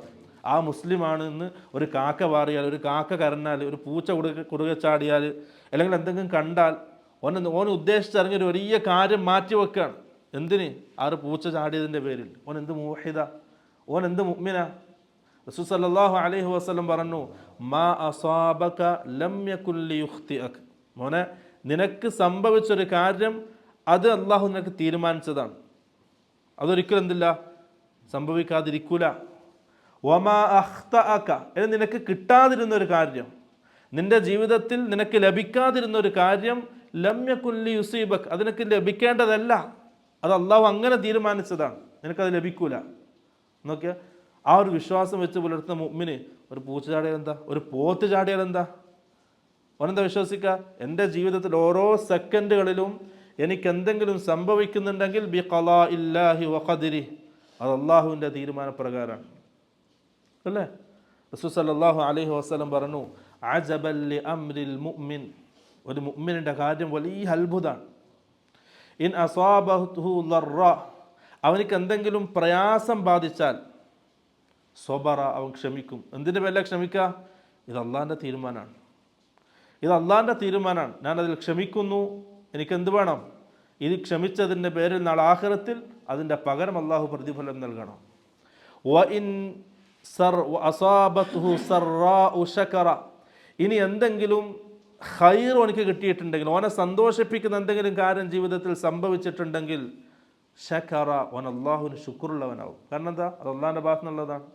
ആ മുസ്ലിമാണ് ഇന്ന് ഒരു കാക്ക പാറിയാൽ, ഒരു കാക്ക കരഞ്ഞാൽ, ഒരു പൂച്ച കുറുകെ ചാടിയാൽ, അല്ലെങ്കിൽ എന്തെങ്കിലും കണ്ടാൽ ഓൻ ഉദ്ദേശിച്ചിറങ്ങിയ ഒരു വലിയ കാര്യം മാറ്റിവെക്കുകയാണ്. എന്തിന്? ആ ഒരു പൂച്ച ചാടിയതിൻ്റെ പേരിൽ. ഓൻ എന്ത് മുവഹിദ, ഓൻ എന്ത് മുഅ്മിന? റസൂൽ സല്ലല്ലാഹു അലൈഹി വസല്ലം പറഞ്ഞു, മാ അസാബക ലം യകുൻ ലിയുഖ്തിഅക. മോനെ, നിനക്ക് സംഭവിച്ചൊരു കാര്യം അത് അള്ളാഹു നിനക്ക് തീരുമാനിച്ചതാണ്. അതൊരിക്കലും എന്തില്ല, സംഭവിക്കാതിരിക്കൂല. വമാ അഖ്തഅക, നിനക്ക് കിട്ടാതിരുന്നൊരു കാര്യം, നിന്റെ ജീവിതത്തിൽ നിനക്ക് ലഭിക്കാതിരുന്നൊരു കാര്യം, ലം യകുൻ ലിയുസീബക, അത് നിനക്ക് ലഭിക്കേണ്ടതല്ല, അത് അള്ളാഹു അങ്ങനെ തീരുമാനിച്ചതാണ്, നിനക്കത് ലഭിക്കൂല. നോക്കിയാൽ ആ ഒരു വിശ്വാസം വെച്ച് പുലർത്തുന്ന മുഅ്മിന് ഒരു പൂച്ച ചാടിയാൽ എന്താ, ഒരു പോത്ത് ചാടിയാൽ എന്താ, ഓനെന്താ വിശ്വസിക്കുക? എൻ്റെ ജീവിതത്തിൽ ഓരോ സെക്കൻഡുകളിലും എനിക്ക് എന്തെങ്കിലും സംഭവിക്കുന്നുണ്ടെങ്കിൽ ബിഖളാഇല്ലാഹി വഖദരി, അത് അള്ളാഹുവിൻ്റെ തീരുമാനപ്രകാരമാണ് അല്ലേ? റസൂൽ സല്ലല്ലാഹു അലൈഹി വസല്ലം പറഞ്ഞു, അജബൻ ലി അംരിൽ മുഅ്മിൻ, ഒരു മുഅ്മിനിൻ്റെ കാര്യം വലിയ അത്ഭുതമാണ്. ഇൻ അസാബഹു ദർറ, അവനിക്ക് എന്തെങ്കിലും പ്രയാസം ബാധിച്ചാൽ, സ്വബറ, അവൻ ക്ഷമിക്കും. എന്തിൻ്റെ പേരില ക്ഷമിക്കുക? ഇത് അള്ളാഹിൻ്റെ തീരുമാനമാണ്, ഇത് അള്ളാഹിൻ്റെ തീരുമാനമാണ്. ഞാനതിൽ ക്ഷമിക്കുന്നു. എനിക്കെന്ത് വേണം? ഇത് ക്ഷമിച്ചതിൻ്റെ പേരിൽ നാളെ ആഖിറത്തിൽ അതിൻ്റെ പകരം അള്ളാഹു പ്രതിഫലം നൽകണം. ഇനി എന്തെങ്കിലും ഖൈർ ഓനക്ക് കിട്ടിയിട്ടുണ്ടെങ്കിൽ, ഓനെ സന്തോഷിപ്പിക്കുന്ന എന്തെങ്കിലും കാര്യം ജീവിതത്തിൽ സംഭവിച്ചിട്ടുണ്ടെങ്കിൽ ശകറ, ഓൻ അള്ളാഹുവിന് ശുക്റുള്ളവനാവും. കാരണം എന്താ? അത് അള്ളാഹിൻ്റെ ഭാഗത്തു നിന്നുള്ളതാണ്.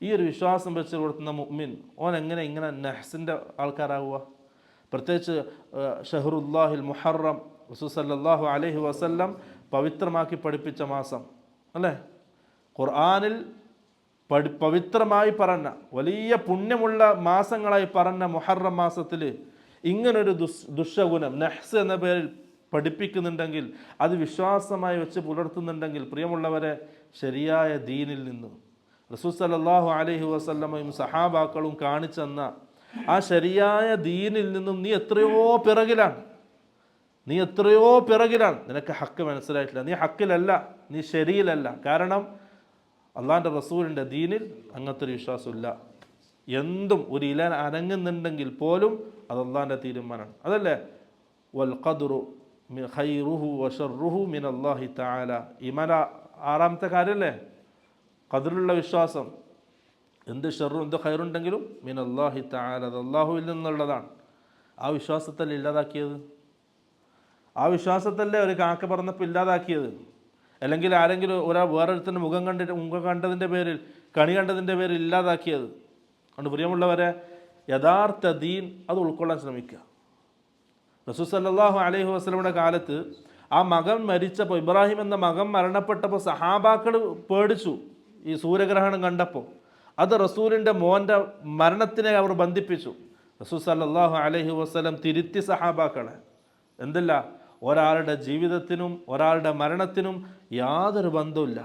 ഈ ഒരു വിശ്വാസം വെച്ച് കൊടുക്കുന്ന മുഅ്മിൻ ഓൻ എങ്ങനെ ഇങ്ങനെ നഹ്സിൻ്റെ ആൾക്കാരാവുക? പ്രത്യേകിച്ച് ഷഹറുല്ലാഹിൽ മുഹറം റസൂൽ സല്ലല്ലാഹു അലൈഹി വസല്ലം പവിത്രമാക്കി പഠിപ്പിച്ച മാസം അല്ലേ? ഖുർആനിൽ പവിത്രമായി പറഞ്ഞ, വലിയ പുണ്യമുള്ള മാസങ്ങളായി പറഞ്ഞ മുഹറം മാസത്തിൽ ഇങ്ങനൊരു ദുഷഗുണം നഹ്സ് എന്ന പേരിൽ പഠിപ്പിക്കുന്നുണ്ടെങ്കിൽ, അത് വിശ്വാസമായി വെച്ച് പുലർത്തുന്നുണ്ടെങ്കിൽ, പ്രിയമുള്ളവരെ, ശരിയായ ദീനിൽ നിന്ന് റസൂൽ സല്ലല്ലാഹു അലൈഹി വസല്ലമയും സഹാബാക്കളും കാണിച്ചെന്ന ആ ശരിയായ ദീനിൽ നിന്നും നീ എത്രയോ പിറകിലാണ്. നിനക്ക് ഹക്ക് മനസ്സിലായിട്ടില്ല, നീ ഹക്കിലല്ല, നീ ശരിയിലല്ല. കാരണം അള്ളാഹിൻ്റെ റസൂലിൻ്റെ ദീനിൽ അങ്ങനത്തെ ഒരു വിശ്വാസമില്ല. എന്തും ഒരു ഇല അനങ്ങുന്നുണ്ടെങ്കിൽ പോലും അത് അള്ളാഹിൻ്റെ തീരുമാനമാണ്. അതല്ലേ വൽ ഖദ്റു ഖൈറുഹു വശർറുഹു മിനല്ലാഹി തആല. ഈമാൻ ആറാമത്തെ കാര്യമല്ലേ ഖദറിലുള്ള വിശ്വാസം. എന്ത് ഷർറും എന്ത് ഖൈറുണ്ടെങ്കിലും മിനല്ലാഹി തആല, അത് അള്ളാഹുവിൽ നിന്നുള്ളതാണ്. ആ വിശ്വാസത്തല്ലേ ഇല്ലാതാക്കിയത്? ആ വിശ്വാസത്തല്ലേ ഒരു കാക്ക പറഞ്ഞപ്പോൾ ഇല്ലാതാക്കിയത്? അല്ലെങ്കിൽ ആരെങ്കിലും വേറൊരുത്തൻ്റെ മുഖം കണ്ടതിൻ്റെ പേരിൽ, കണി കണ്ടതിൻ്റെ പേരിൽ ഇല്ലാതാക്കിയത്? അതുകൊണ്ട് പ്രിയമുള്ളവരെ, യഥാർത്ഥ ദീൻ അത് ഉൾക്കൊള്ളാൻ ശ്രമിക്കുക. റസൂൽ സല്ലല്ലാഹു അലൈഹി വസല്ലമയുടെ കാലത്ത് ആ മകൻ മരിച്ചപ്പോൾ, ഇബ്രാഹിം എന്ന മകൻ മരണപ്പെട്ടപ്പോൾ സഹാബാക്കൾ പേടിച്ചു ഈ സൂര്യഗ്രഹണം കണ്ടപ്പോൾ. അത് റസൂലിൻ്റെ മോൻ്റെ മരണത്തിനെ അവർ ബന്ധിപ്പിച്ചു. റസൂൽ സല്ലല്ലാഹു അലൈഹി വസല്ലം തിരുത്തി സഹാബാക്കളെ. എന്തല്ല, ഒരാളുടെ ജീവിതത്തിനും ഒരാളുടെ മരണത്തിനും യാതൊരു ബന്ധവുമില്ല,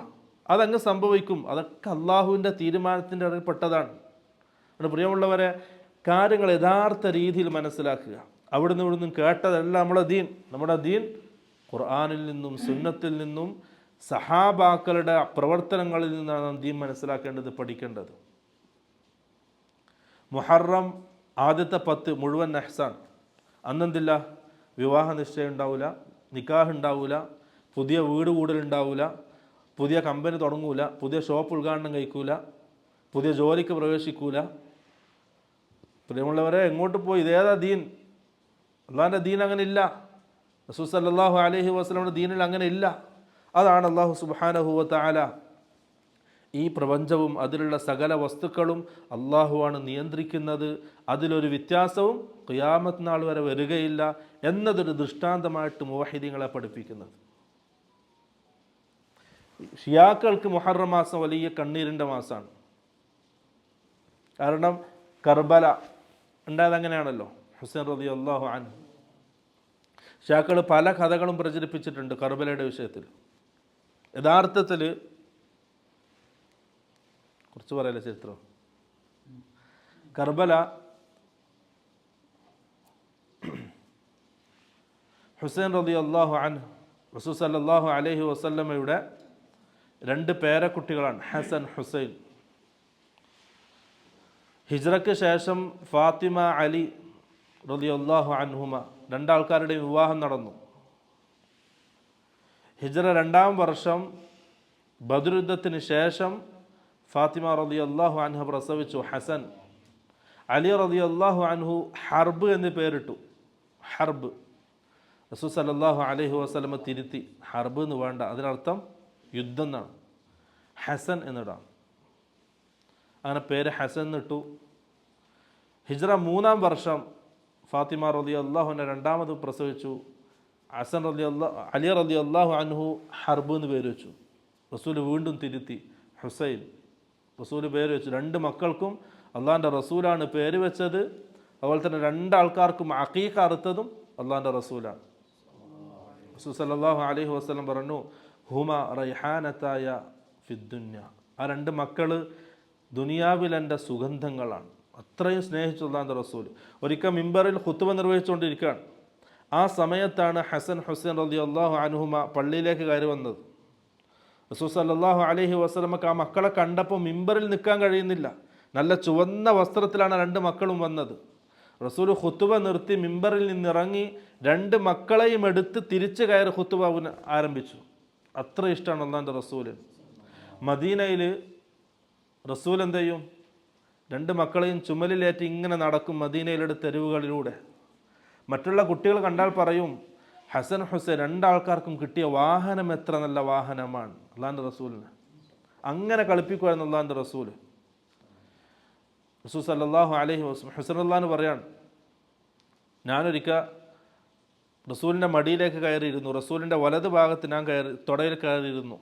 അതങ്ങ് സംഭവിക്കും. അതൊക്കെ അള്ളാഹുവിൻ്റെ തീരുമാനത്തിൻ്റെ ഇടയിൽപ്പെട്ടതാണ്. അതുകൊണ്ട് പ്രിയമുള്ളവരെ, കാര്യങ്ങൾ യഥാർത്ഥ രീതിയിൽ മനസ്സിലാക്കുക. അവിടുന്ന് ഇവിടുന്ന് കേട്ടതല്ല നമ്മുടെ ദീൻ ഖുർആനിൽ നിന്നും സുന്നത്തിൽ നിന്നും സഹാബാക്കളുടെ പ്രവർത്തനങ്ങളിൽ നിന്നാണ് ദീൻ മനസ്സിലാക്കേണ്ടത്, പഠിക്കേണ്ടത്. മുഹറം ആദ്യത്തെ 10 മുഴുവൻ നഹ്സാൻ. അന്നെന്തില്ല, വിവാഹ നിശ്ചയം ഉണ്ടാവില്ല, നിക്കാഹ് ഉണ്ടാവില്ല, പുതിയ വീട് കൂടലുണ്ടാവില്ല, പുതിയ കമ്പനി തുടങ്ങൂല, പുതിയ ഷോപ്പ് ഉദ്ഘാടനം കഴിക്കൂല, പുതിയ ജോലിക്ക് പ്രവേശിക്കൂല. പ്രിയമുള്ളവരെ, എങ്ങോട്ട് പോയി? ഇതേതാ ദീൻ? അള്ളാഹിൻ്റെ ദീൻ അങ്ങനെ ഇല്ല. റസൂൽ സല്ലല്ലാഹു അലൈഹി വസല്ലമയുടെ ദീനിൽ അങ്ങനെ ഇല്ല. അതാണ് അല്ലാഹു സുബ്ഹാനഹു വ തആല, ഈ പ്രപഞ്ചവും അതിലുള്ള സകല വസ്തുക്കളും അള്ളാഹുവാണ് നിയന്ത്രിക്കുന്നത്, അതിലൊരു വ്യത്യാസവും ഖിയാമത്ത് നാൾ വരെ വരികയില്ല എന്നതൊരു ദൃഷ്ടാന്തമായിട്ട് മുവഹിദീങ്ങളെ പഠിപ്പിക്കുന്നത്. ഷിയാക്കൾക്ക് മുഹറം മാസം വലിയ കണ്ണീരിൻ്റെ മാസമാണ്. കാരണം കർബല ഉണ്ടായത് അങ്ങനെയാണല്ലോ, ഹുസൈൻ റളിയല്ലാഹു അൻഹു. ഷിയാക്കൾ പല കഥകളും പ്രചരിപ്പിച്ചിട്ടുണ്ട് കർബലയുടെ വിഷയത്തിൽ. യഥാർത്ഥത്തിൽ കുറച്ച് പറയല്ലേ ചരിത്രം. കർബല ഹുസൈൻ റളിയല്ലാഹു അൻഹു റസൂൽ സല്ലല്ലാഹു അലൈഹി വസല്ലമയുടെ 2 പേരക്കുട്ടികളാണ്, ഹസൻ, ഹുസൈൻ. ഹിജ്റയ്ക്ക് ശേഷം ഫാത്തിമ, അലി റളിയല്ലാഹു അൻഹുമ 2 ആൾക്കാരുടെയും വിവാഹം നടന്നു. ഹിജ്റ 2-ാം വർഷം ബദർ യുദ്ധത്തിന് ശേഷം ഫാത്തിമ റളിയല്ലാഹു അൻഹ പ്രസവിച്ചു ഹസൻ. അലി റളിയല്ലാഹു അൻഹു ഹർബ് എന്ന് പേരിട്ടു. ഹർബ്. റസൂൽ സല്ലല്ലാഹു അലൈഹി വസല്ലമ തിരുത്തി, ഹർബ് എന്ന് വേണ്ട, അതിനർത്ഥം യുദ്ധം എന്നാണ്, ഹസൻ എന്നിടാം. അങ്ങനെ പേര് ഹസൻ എന്നിട്ടു. ഹിജ്റ 3-ാം വർഷം ഫാത്തിമ റളിയല്ലാഹു അൻഹ 2ാമത് പ്രസവിച്ചു. അലി റളിയല്ലാഹു അൻഹു ഹർബ് എന്ന് പേര് വെച്ചു. റസൂൽ വീണ്ടും തിരുത്തി, ഹുസൈൻ. റസൂൽ പേര് വെച്ചു. 2 മക്കൾക്കും അള്ളാഹിൻ്റെ റസൂലാണ് പേര് വെച്ചത്. അതുപോലെ തന്നെ 2 ആൾക്കാർക്കും അഖീഖ അറുത്തതും അള്ളാഹിൻ്റെ റസൂലാണ്. റസൂൽ സല്ലല്ലാഹു അലൈഹി വസല്ലം പറഞ്ഞു, ഹുമ റൈഹാനത്തായ ഫിദ്ദുന്യ. ആ 2 മക്കൾ ദുനിയാവിൽ എൻ്റെ സുഗന്ധങ്ങളാണ്. അത്രയും സ്നേഹിച്ചു അള്ളാഹിൻ്റെ റസൂൽ. ഒരിക്കൽ മിമ്പറിൽ ഖുത്ബ നിർവഹിച്ചുകൊണ്ടിരിക്കുകയാണ്. ആ സമയത്താണ് ഹസൻ, ഹുസൈൻ റളിയല്ലാഹു അൻഹുമ പള്ളിയിലേക്ക് കയറി വന്നത്. റസൂൽ സല്ലല്ലാഹു അലൈഹി വസല്ലമക്ക് ആ മക്കളെ കണ്ടപ്പോൾ മിമ്പറിൽ നിൽക്കാൻ കഴിയുന്നില്ല. നല്ല ചുവന്ന വസ്ത്രത്തിലാണ് 2 മക്കളും വന്നത്. റസൂൽ ഖുതുബ നിർത്തി മിമ്പറിൽ നിന്നിറങ്ങി 2 മക്കളെയും എടുത്ത് തിരിച്ചു കയറി ഖുതുബ ആരംഭിച്ചു. അത്ര ഇഷ്ടമാണ് അള്ളാഹിൻ്റെ റസൂല്. മദീനയിൽ റസൂൽ എന്ത് ചെയ്യും? 2 മക്കളെയും ചുമലിലേറ്റി ഇങ്ങനെ നടക്കും മദീനയിലെ തെരുവുകളിലൂടെ. മറ്റുള്ള കുട്ടികൾ കണ്ടാൽ പറയും, ഹസൻ ഹുസൈൻ 2 ആൾക്കാർക്കും കിട്ടിയ വാഹനം എത്ര നല്ല വാഹനമാണ് അള്ളാഹിൻ്റെ റസൂലിന്. അങ്ങനെ കളിപ്പിക്കുമായിരുന്നു അള്ളാഹിൻ്റെ റസൂൽ. റസൂൽ സല്ലല്ലാഹു അലൈഹി വസല്ലം ഹുസൈൻ അള്ളാഹിന് പറയാണ്, ഞാനൊരിക്കൽ റസൂലിൻ്റെ മടിയിലേക്ക് കയറിയിരുന്നു. റസൂലിൻ്റെ വലത് ഭാഗത്ത് ഞാൻ തുടയിൽ കയറിയിരുന്നു.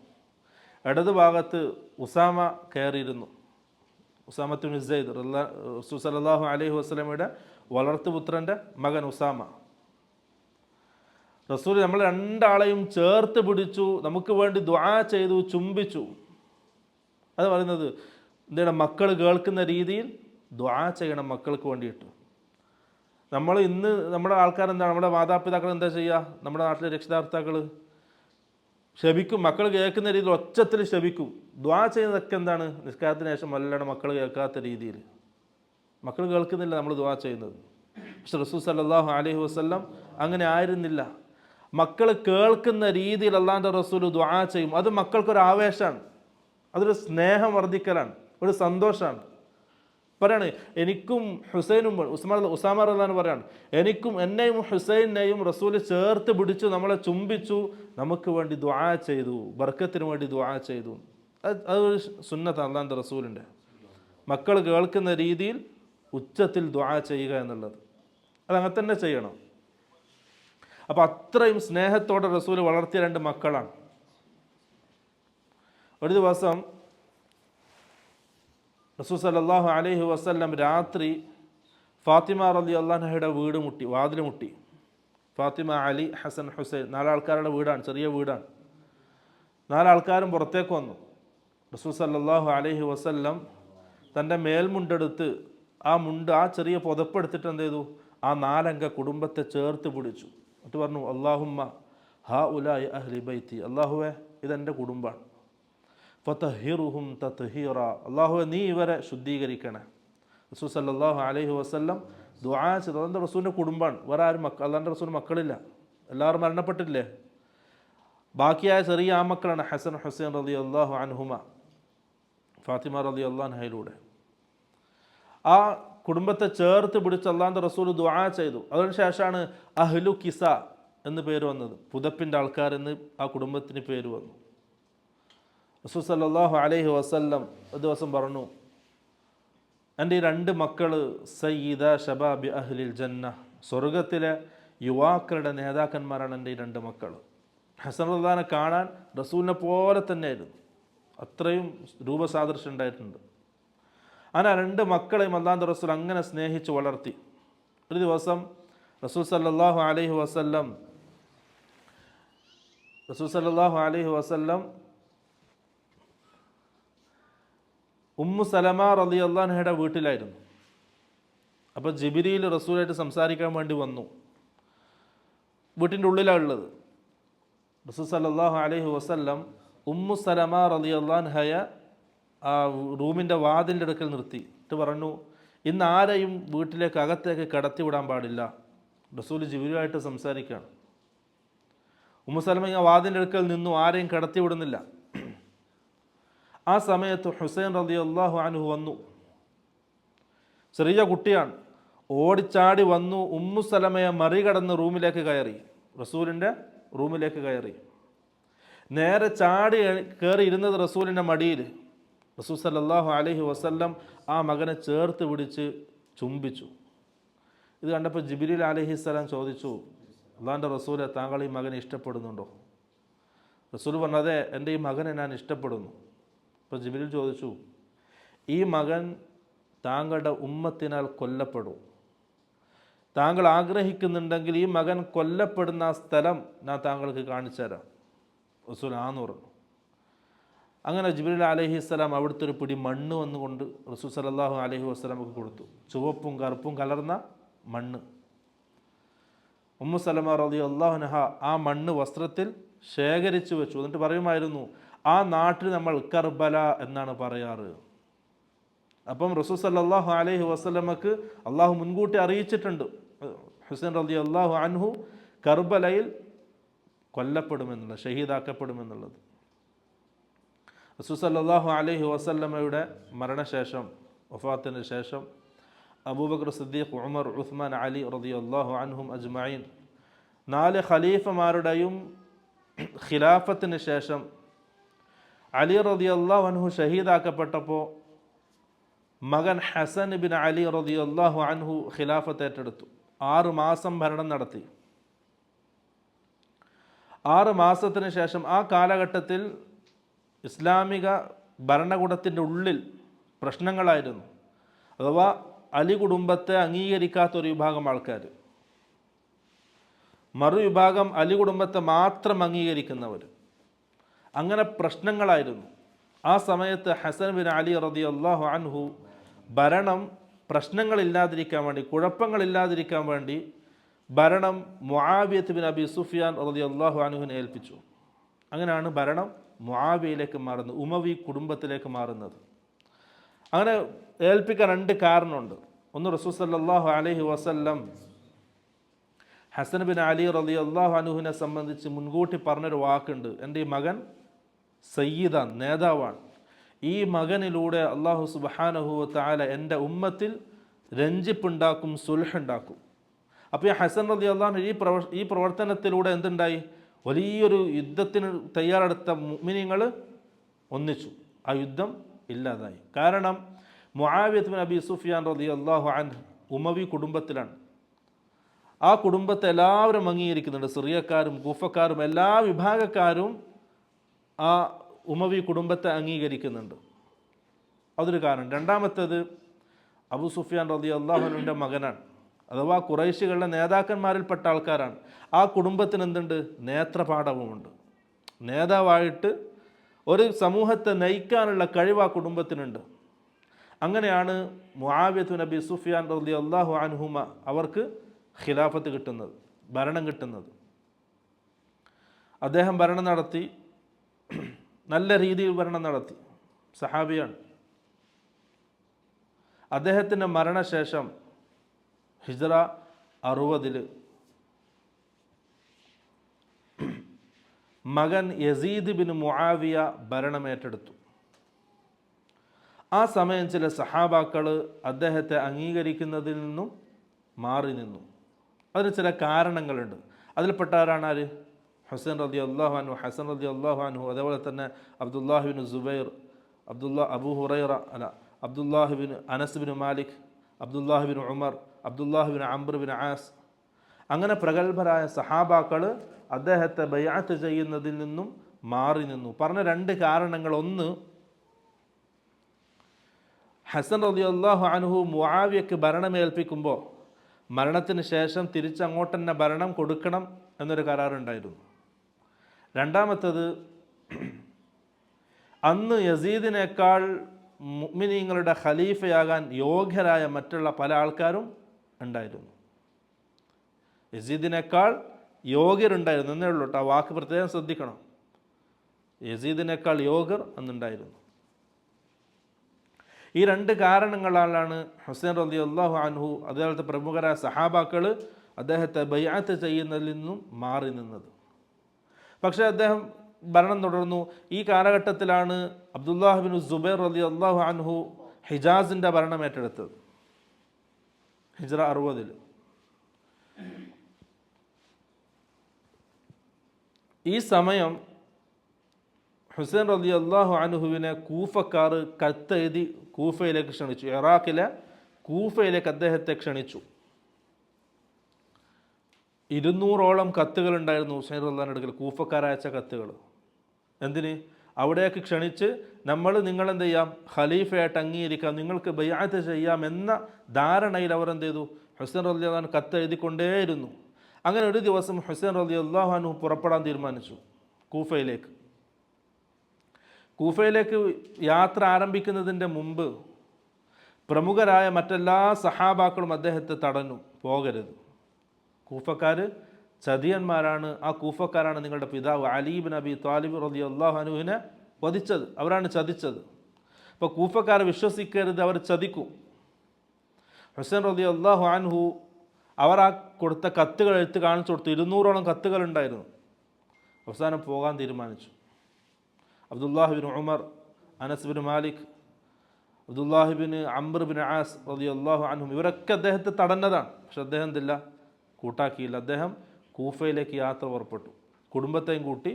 ഇടത് ഭാഗത്ത് ഉസാമ കയറിയിരുന്നു. ഉസാമത്തുബ്നു സെയ്ദ് റസൂൽ സല്ലല്ലാഹു അലൈഹി വസല്ലമയുടെ വളർത്തുപുത്രൻ്റെ മകൻ ഉസാമ. റസൂൽ നമ്മൾ 2 ആളെയും ചേർത്ത് പിടിച്ചു, നമുക്ക് വേണ്ടി ദുആ ചെയ്തു, ചുംബിച്ചു. അത് പറയുന്നത് എന്താണ്? മക്കൾ കേൾക്കുന്ന രീതിയിൽ ദുആ ചെയ്യണം മക്കൾക്ക് വേണ്ടിയിട്ട്. നമ്മൾ ഇന്ന് നമ്മുടെ ആൾക്കാർ എന്താണ്, നമ്മുടെ മാതാപിതാക്കൾ എന്താ ചെയ്യുക? നമ്മുടെ നാട്ടിലെ രക്ഷിതാർത്ഥികൾ ക്ഷമിക്കും, മക്കൾ കേൾക്കുന്ന രീതിയിൽ ഒച്ചത്തിൽ ക്ഷമിക്കും. ദുആ ചെയ്യുന്നതൊക്കെ എന്താണ്? നിസ്കാരത്തിന് ശേഷം വല്ലാണ്ട് മക്കൾ കേൾക്കാത്ത രീതിയിൽ. മക്കൾ കേൾക്കുന്നില്ല നമ്മൾ ദുആ ചെയ്യുന്നത്. പക്ഷെ റസൂൽ സല്ലല്ലാഹു അലൈഹി വസല്ലം അങ്ങനെ ആയിരുന്നില്ല. മക്കൾ കേൾക്കുന്ന രീതിയിൽ അള്ളാഹിൻ്റെ റസൂൽ ദുആ ചെയ്യും. അത് മക്കൾക്കൊരു ആവേശമാണ്, അതൊരു സ്നേഹം വർദ്ധിക്കലാണ്, ഒരു സന്തോഷമാണ്. പറയാണ്, എനിക്കും ഹുസൈനും ഉസാമ റളിയല്ലാഹു പറയാണ്, എന്നെയും ഹുസൈനെയും റസൂൽ ചേർത്ത് പിടിച്ചു, നമ്മളെ ചുംബിച്ചു, നമുക്ക് വേണ്ടി ദുആ ചെയ്തു, ബർക്കത്തിന് വേണ്ടി ദുആ ചെയ്തു. അതൊരു സുന്നത്താണ് അള്ളാഹിൻ്റെ റസൂലിൻ്റെ. മക്കൾ കേൾക്കുന്ന രീതിയിൽ ഉച്ചത്തിൽ ദുആ ചെയ്യുക എന്നുള്ളത് അതങ്ങനെ തന്നെ ചെയ്യണം. അപ്പം അത്രയും സ്നേഹത്തോടെ റസൂൽ വളർത്തിയ 2 മക്കളാണ്. ഒരു ദിവസം റസൂൽ സല്ലല്ലാഹു അലൈഹി വസല്ലം രാത്രി ഫാത്തിമ റളിയല്ലാഹു അൻഹയുടെ വാതിൽ മുട്ടി. ഫാത്തിമ, അലി, ഹസൻ, ഹുസൈൻ 4 ആൾക്കാരുടെ വീടാണ്, ചെറിയ വീടാണ്. 4 ആൾക്കാരും പുറത്തേക്ക് വന്നു. റസൂൽ സല്ലല്ലാഹു അലൈഹി വസല്ലം തൻ്റെ മേൽമുണ്ടെടുത്ത് ആ ചെറിയ പുതപ്പെടുത്തിട്ട് എന്ത് ചെയ്തു? ആ 4 അംഗ കുടുംബത്തെ ചേർത്ത് പിടിച്ചു. എന്നിട്ട് പറഞ്ഞു, അല്ലാഹുമ്മ ഹാ ഉലായി അഹ്ലി ബൈത്തി, അല്ലാഹുവേ ഇതെൻ്റെ കുടുംബമാണ്. ഫതഹിറുഹും തത്ഹീറ, അല്ലാഹുവേ നീ ഇവരെ ശുദ്ധീകരിക്കണേ. റസൂൽ സല്ലല്ലാഹു അലൈഹി വസല്ലം ദുആ ചെയ്തു. അതെൻ്റെ റസൂലിൻ്റെ കുടുംബമാണ്, വേറെ ആരും അല്ലാഹുവിൻ്റെ റസൂൽ മക്കളില്ല, എല്ലാവരും മരണപ്പെട്ടില്ലേ. ബാക്കിയായ ചെറിയ മക്കളാണ് ഹസൻ, ഹുസൈൻ റളിയല്ലാഹു അൻഹുമ, ഫാത്തിമ റളിയല്ലാഹു അൻഹയിലൂടെ. ആ കുടുംബത്തെ ചേർത്ത് പിടിച്ച് അള്ളാഹിൻ്റെ റസൂൽ ദുആ ചെയ്തു. അതിനുശേഷമാണ് അഹ്ലു കിസ എന്ന് പേര് വന്നത്, പുതപ്പിൻ്റെ ആൾക്കാരെന്ന് ആ കുടുംബത്തിന് പേര് വന്നു. റസൂൽ സല്ലല്ലാഹു അലൈഹി വസല്ലം ഒരു ദിവസം പറഞ്ഞു, എൻ്റെ ഈ 2 മക്കൾ സയ്യിദ ശബാബി അഹ്ലിൽ ജന്ന, സ്വർഗത്തിലെ യുവാക്കളുടെ നേതാക്കന്മാരാണ് എൻ്റെ ഈ 2 മക്കൾ. ഹസൻ റളിയല്ലാഹുവിനെ കാണാൻ റസൂലിനെ പോലെ തന്നെയായിരുന്നു, അത്രയും രൂപസാദൃശ്യം ഉണ്ടായിട്ടുണ്ട്. അങ്ങനെ 2 മക്കളെയും അല്ലാഹുവിൻ്റെ റസൂൽ അങ്ങനെ സ്നേഹിച്ച് വളർത്തി. ഒരു ദിവസം റസൂൽ സല്ലല്ലാഹു അലൈഹി വസല്ലം ഉമ്മു സലമ റളിയല്ലാഹു അൻഹയുടെ വീട്ടിലായിരുന്നു. അപ്പോൾ ജിബ്രീൽ റസൂലായിട്ട് സംസാരിക്കാൻ വേണ്ടി വന്നു. വീട്ടിൻ്റെ ഉള്ളിലാണ് ഉള്ളത്. റസൂൽ സല്ലല്ലാഹു അലൈഹി വസല്ലം ഉമ്മു സലമ റളിയല്ലാഹു അൻഹയെ ആ റൂമിൻ്റെ വാതിലിൻ്റെ അടുക്കൽ നിർത്തി. എന്നിട്ട് പറഞ്ഞു, ഇന്ന് ആരെയും വീട്ടിലേക്ക് അകത്തേക്ക് കടത്തി വിടാൻ പാടില്ല. റസൂൽ ജിബ്രീലുമായിട്ട് സംസാരിക്കുകയാണ്. ഉമ്മു സലമ ഇങ്ങനെ വാതിലിൻ്റെ അടുക്കൽ നിന്നു, ആരെയും കടത്തി വിടുന്നില്ല. ആ സമയത്ത് ഹുസൈൻ റളിയല്ലാഹു അൻഹു വന്നു. ചെറിയ കുട്ടിയാണ്, ഓടിച്ചാടി വന്നു ഉമ്മു സലമയെ മറികടന്ന് റൂമിലേക്ക് കയറി, റസൂലിൻ്റെ റൂമിലേക്ക് കയറി. നേരെ ചാടി കയറി ഇരുന്നത് റസൂലിൻ്റെ മടിയിൽ. റസൂൽ സല്ലല്ലാഹു അലൈഹി വസല്ലം ആ മകനെ ചേർത്ത് പിടിച്ച് ചുംബിച്ചു. ഇത് കണ്ടപ്പോൾ ജിബ്രീൽ അലൈഹിസ്സലാം ചോദിച്ചു, അള്ളാഹിൻ്റെ റസൂലെ, താങ്കൾ ഈ മകനെ ഇഷ്ടപ്പെടുന്നുണ്ടോ? റസൂൽ പറഞ്ഞു, അതെ, എൻ്റെ ഈ മകനെ ഞാൻ ഇഷ്ടപ്പെടുന്നു. അപ്പോൾ ജിബ്രീൽ ചോദിച്ചു, ഈ മകൻ താങ്കളുടെ ഉമ്മത്തിനാൽ കൊല്ലപ്പെടും, താങ്കൾ ആഗ്രഹിക്കുന്നുണ്ടെങ്കിൽ ഈ മകൻ കൊല്ലപ്പെടുന്ന ആ സ്ഥലം ഞാൻ താങ്കൾക്ക് കാണിച്ചു തരാം. റസൂൽ ആന്ന് പറഞ്ഞു. അങ്ങനെ ജിബ്രീൽ അലൈഹിസ്സലാം അവിടുത്തെ ഒരു പിടി മണ്ണ് വന്നുകൊണ്ട് റസൂൽ സല്ലല്ലാഹു അലൈഹി വസല്ലമക്ക് കൊടുത്തു, ചുവപ്പും കറുപ്പും കലർന്ന മണ്ണ്. ഉമ്മു സലമ റളിയല്ലാഹു അൻഹ ആ മണ്ണ് വസ്ത്രത്തിൽ ശേഖരിച്ചു വെച്ചു. എന്നിട്ട് പറയുമായിരുന്നു, ആ നാട്ടിൽ നമ്മൾ കർബല എന്നാണ് പറയാറ്. അപ്പം റസൂൽ സല്ലല്ലാഹു അലൈഹി വസല്ലമക്ക് അള്ളാഹു മുൻകൂട്ടി അറിയിച്ചിട്ടുണ്ട് ഹുസൈൻ റളിയല്ലാഹു അൻഹു കർബലയിൽ കൊല്ലപ്പെടുമെന്നുള്ളത്, ഷഹീദാക്കപ്പെടുമെന്നുള്ളത്. റസൂൽ സല്ലല്ലാഹു അലൈഹി വസല്ലമയുടെ മരണശേഷം, വഫാത്തിന് ശേഷം അബൂബക്കർ സിദ്ദീഖ്, ഉമർ, ഉസ്മാൻ, അലി റളിയല്ലാഹു അൻഹും അജ്മഈൻ 4 ഖലീഫമാരുടെയും ഖിലാഫത്തിന് ശേഷം അലി റളിയല്ലാഹു അൻഹു ഷഹീദാക്കപ്പെട്ടപ്പോൾ മകൻ ഹസൻ ബിൻ അലി റളിയല്ലാഹു അൻഹു ഖിലാഫത്ത് ഏറ്റെടുത്തു. 6 മാസം ഭരണം നടത്തി. 6 മാസത്തിന് ശേഷം, ആ കാലഘട്ടത്തിൽ ഇസ്ലാമിക ഭരണകൂടത്തിൻ്റെ ഉള്ളിൽ പ്രശ്നങ്ങളായിരുന്നു. അഥവാ അലി കുടുംബത്തെ അംഗീകരിക്കാത്തൊരു വിഭാഗം ആൾക്കാർ, മറുവിഭാഗം അലി കുടുംബത്തെ മാത്രം അംഗീകരിക്കുന്നവർ, അങ്ങനെ പ്രശ്നങ്ങളായിരുന്നു. ആ സമയത്ത് ഹസൻ ബിൻ അലി റളിയല്ലാഹു അൻഹു ഭരണം പ്രശ്നങ്ങളില്ലാതിരിക്കാൻ വേണ്ടി, കുഴപ്പങ്ങളില്ലാതിരിക്കാൻ വേണ്ടി ഭരണം മുആവിയത്ത് ബിൻ അബി സുഫിയാൻ റളിയല്ലാഹു അൻഹുവിനെ ഏൽപ്പിച്ചു. അങ്ങനെയാണ് ഭരണം മുആവിയയിലേക്ക് മാറുന്നത്, ഉമവി കുടുംബത്തിലേക്ക് മാറുന്നത്. അങ്ങനെ ഏൽപ്പിക്കാൻ 2 കാരണമുണ്ട്. ഒന്ന്, റസൂൽ സല്ലല്ലാഹു അലൈഹി വസല്ലം ഹസൻ ബിൻ അലി റളിയല്ലാഹു അൻഹുവിനെ സംബന്ധിച്ച് മുൻകൂട്ടി പറഞ്ഞൊരു വാക്കുണ്ട്, എൻ്റെ ഈ മകൻ സയ്യിദാൻ, നേതാവാണ്. ഈ മകനിലൂടെ അള്ളാഹു സുബ്ഹാനഹു വ തആല എൻ്റെ ഉമ്മത്തിൽ രഞ്ജിപ്പുണ്ടാക്കും, സുൽഹുണ്ടാക്കും. അപ്പോൾ ഈ ഹസൻ റളിയല്ലാഹു അൻഹു ഈ പ്രവർത്തനത്തിലൂടെ എന്തുണ്ടായി? വലിയൊരു യുദ്ധത്തിന് തയ്യാറെടുത്ത മുഅ്മിനീങ്ങൾ ഒന്നിച്ചു. ആ യുദ്ധം ഇല്ലാതായി. കാരണം മുആവിയത്ത് ബിൻ അബി സുഫിയാൻ റളിയല്ലാഹു അൻഹു ഉമവി കുടുംബത്തിലാണ്. ആ കുടുംബത്തെ എല്ലാവരും അംഗീകരിക്കുന്നുണ്ട്. സിറിയക്കാരും കൂഫക്കാരും എല്ലാ വിഭാഗക്കാരും ആ ഉമവി കുടുംബത്തെ അംഗീകരിക്കുന്നുണ്ട്. അതൊരു കാരണം. രണ്ടാമത്തേത്, അബൂ സുഫിയാൻ റളിയല്ലാഹു അൻഹുവിൻ്റെ മകനാണ്, അഥവാ ഖുറൈശികളുടെ നേതാക്കന്മാരിൽപ്പെട്ട ആൾക്കാരാണ്. ആ കുടുംബത്തിന് എന്തുണ്ട്? നേത്രപാഠവുമുണ്ട്. നേതാവായിട്ട് ഒരു സമൂഹത്തെ നയിക്കാനുള്ള കഴിവ് ആ കുടുംബത്തിനുണ്ട്. അങ്ങനെയാണ് മുആവിയത്ത് ബിൻ അബി സുഫിയാൻ റളിയല്ലാഹു അൻഹുമ അവർക്ക് ഖിലാഫത്ത് കിട്ടുന്നത്, ഭരണം കിട്ടുന്നത്. അദ്ദേഹം ഭരണം നടത്തി, നല്ല രീതിയിൽ ഭരണം നടത്തി, സഹാബിയാണ്. അദ്ദേഹത്തിൻ്റെ മരണശേഷം ഹിജ്റ 60 മകൻ യസീദ് ബിൻ മുആവിയ ഭരണമേറ്റെടുത്തു. ആ സമയം ചില സഹാബാക്കൾ അദ്ദേഹത്തെ അംഗീകരിക്കുന്നതിൽ നിന്നും മാറി നിന്നു. അതിന് ചില കാരണങ്ങളുണ്ട്. അതിൽപ്പെട്ടവരാണ് ആര്? ഹുസൈൻ റളിയല്ലാഹു അൻഹു, ഹസൻ റളിയല്ലാഹു അൻഹു, അതേപോലെ തന്നെ Abdullahi bin Zubair, Abu Hurairah Abdullahi bin Anas bin Malik, Abdullahi bin Umar, Abdullahi bin Amr bin As. അങ്ങനെ പ്രഗത്ഭരായ സഹാബാക്കൾ അദ്ദേഹത്തെ ബൈഅത്ത് ചെയ്യുന്നതിൽ നിന്നും മാറി നിന്നു. പറഞ്ഞ 2 കാരണങ്ങൾ. ഒന്ന്, ഹസൻ റളിയല്ലാഹു അൻഹു മുആവിയക്ക് ഭരണമേൽപ്പിക്കുമ്പോൾ മരണത്തിന് ശേഷം തിരിച്ചങ്ങോട്ട് തന്നെ ഭരണം കൊടുക്കണം എന്നൊരു കരാറുണ്ടായിരുന്നു. രണ്ടാമത്തത്, അന്ന് യസീദിനേക്കാൾ മുഅ്മിനീങ്ങളുടെ ഖലീഫയാകാൻ യോഗ്യരായ മറ്റുള്ള പല ആൾക്കാരും ഉണ്ടായിരുന്നു. യസീദിനേക്കാൾ യോഗ്യരുണ്ടായിരുന്നു എന്നേ ഉള്ളൂ കേട്ടോ. ആ വാക്ക് പ്രത്യേകം ശ്രദ്ധിക്കണം. യസീദിനേക്കാൾ യോഗ്യർ അന്നുണ്ടായിരുന്നു. ഈ 2 കാരണങ്ങളാലാണ് ഹുസൈൻ റളിയല്ലാഹു അൻഹു അതേപോലത്തെ പ്രമുഖരായ സഹാബാക്കൾ അദ്ദേഹത്തെ ബൈഅത്ത് ചെയ്യുന്നതിൽ നിന്നും മാറി നിന്നത്. പക്ഷേ അദ്ദേഹം ഭരണം തുടർന്നു. ഈ കാലഘട്ടത്തിലാണ് അബ്ദുല്ലാഹി ബിൻ സുബൈർ റളിയല്ലാഹു അൻഹു ഹിജാസിൻ്റെ ഭരണം ഏറ്റെടുത്തത്, ഹിജ്റ 60. ഈ സമയം ഹുസൈൻ റളിയല്ലാഹു അൻഹുവിനെ കൂഫക്കാർ കത്തെഴുതി കൂഫയിലേക്ക് ക്ഷണിച്ചു. ഇറാഖിലെ കൂഫയിലേക്ക് അദ്ദേഹത്തെ ക്ഷണിച്ചു. 200ഓളം കത്തുകളുണ്ടായിരുന്നു ഹുസൈൻ റളിയല്ലാഹു അടുക്കൽ, കൂഫക്കാരയച്ച കത്തുകൾ. എന്തിന്? അവിടേക്ക് ക്ഷണിച്ച് നിങ്ങളെന്ത് ചെയ്യാം, ഖലീഫയായിട്ട് അംഗീകരിക്കാം, നിങ്ങൾക്ക് ബൈഅത്ത് ചെയ്യാം എന്ന ധാരണയിൽ അവർ എന്ത് ചെയ്തു? ഹുസൈൻ റളിയല്ലാഹു അൻഹു കത്ത് എഴുതിക്കൊണ്ടേയിരുന്നു. അങ്ങനെ ഒരു ദിവസം ഹുസൈൻ റളിയല്ലാഹു അൻഹു പുറപ്പെടാൻ തീരുമാനിച്ചു കൂഫയിലേക്ക്. കൂഫയിലേക്ക് യാത്ര ആരംഭിക്കുന്നതിൻ്റെ മുമ്പ് പ്രമുഖരായ മറ്റെല്ലാ സഹാബാക്കളും അദ്ദേഹത്തെ തടഞ്ഞു, പോകരുത്, കൂഫക്കാർ ചതിയന്മാരാണ്, ആ കൂഫക്കാരാണ് നിങ്ങളുടെ പിതാവ് അലി ബിൻ അബി ത്വാലിബ് റളിയല്ലാഹു അൻഹുവിനെ വധിച്ചത്, അവരാണ് ചതിച്ചത്. അപ്പോൾ കൂഫക്കാരെ വിശ്വസിക്കരുത്, അവർ ചതിക്കും. ഹുസൈൻ റളിയല്ലാഹു അൻഹു അവർ ആ കൊടുത്ത കത്തുകൾ എടുത്ത് കാണിച്ചു കൊടുത്തു. 200ഓളം കത്തുകൾ ഉണ്ടായിരുന്നു. അവസാനം പോകാൻ തീരുമാനിച്ചു. അബ്ദുല്ലാഹിബിൻ ഉമർ, അനസ് ബിൻ മാലിക്, അബ്ദുല്ലാഹിബിൻ അംർ ബിൻ ആസ് റളിയല്ലാഹു അൻഹും ഇവരൊക്കെ അദ്ദേഹത്തെ തടഞ്ഞതാണ്. പക്ഷെ അദ്ദേഹം എന്തില്ല, കൂട്ടാക്കിയില്ല. അദ്ദേഹം കൂഫയിലേക്ക് യാത്ര പുറപ്പെട്ടു. കുടുംബത്തെയും കൂട്ടി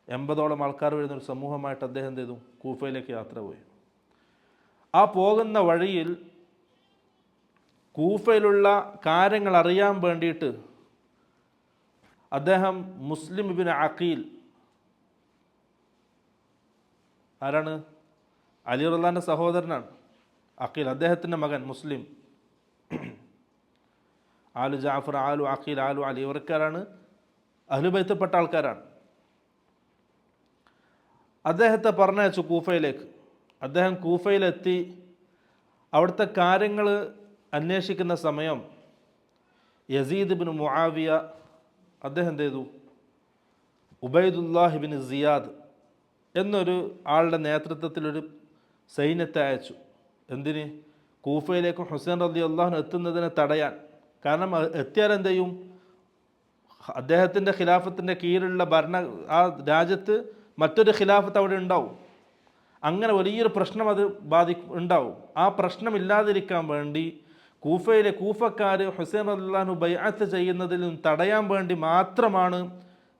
80ഓളം ആൾക്കാർ വരുന്നൊരു സമൂഹമായിട്ട് അദ്ദേഹം എന്ത് ചെയ്തു, കൂഫയിലേക്ക് യാത്ര പോയി. ആ പോകുന്ന വഴിയിൽ കൂഫയിലുള്ള കാര്യങ്ങൾ അറിയാൻ വേണ്ടിയിട്ട് അദ്ദേഹം മുസ്ലിം ഇബ്ൻ അഖീൽ, ആരാണ്, അലി റളിയല്ലാഹുവിൻ്റെ സഹോദരനാണ് അഖീൽ, അദ്ദേഹത്തിൻ്റെ മകൻ മുസ്ലിം, ആലു ജാഫർ, ആലു അഖീൽ, ആലു അലി, ഇവർക്കാരാണ് അഹ്ലുബൈത്തിൽപ്പെട്ട ആൾക്കാരാണ്. അദ്ദേഹത്തെ പറഞ്ഞയച്ചു കൂഫയിലേക്ക്. അദ്ദേഹം കൂഫയിലെത്തി അവിടുത്തെ കാര്യങ്ങൾ അന്വേഷിക്കുന്ന സമയം യസീദ് ബിൻ മുആവിയ അദ്ദേഹം എന്ത് ചെയ്തു, ഉബൈദുല്ലാഹി ബിൻ സിയാദ് എന്നൊരു ആളുടെ നേതൃത്വത്തിലൊരു സൈന്യത്തെ അയച്ചു. എന്തിന്? കൂഫയിലേക്കും ഹുസൈൻ റളിയല്ലാഹു അൻഹു എത്തുന്നതിനെ തടയാൻ. കാരണം എത്തിയാൽ എന്ത് ചെയ്യും, അദ്ദേഹത്തിൻ്റെ ഖിലാഫത്തിൻ്റെ കീഴിലുള്ള ആ രാജ്യത്ത് മറ്റൊരു ഖിലാഫത്ത് അവിടെ ഉണ്ടാവും. അങ്ങനെ വലിയൊരു പ്രശ്നം അത് ഉണ്ടാവും. ആ പ്രശ്നമില്ലാതിരിക്കാൻ വേണ്ടി കൂഫയിലെ കൂഫക്കാർ ഹുസൈൻ റളിയല്ലാഹു അൻഹു ബൈഅത്ത് ചെയ്യുന്നതിൽ നിന്ന് തടയാൻ വേണ്ടി മാത്രമാണ്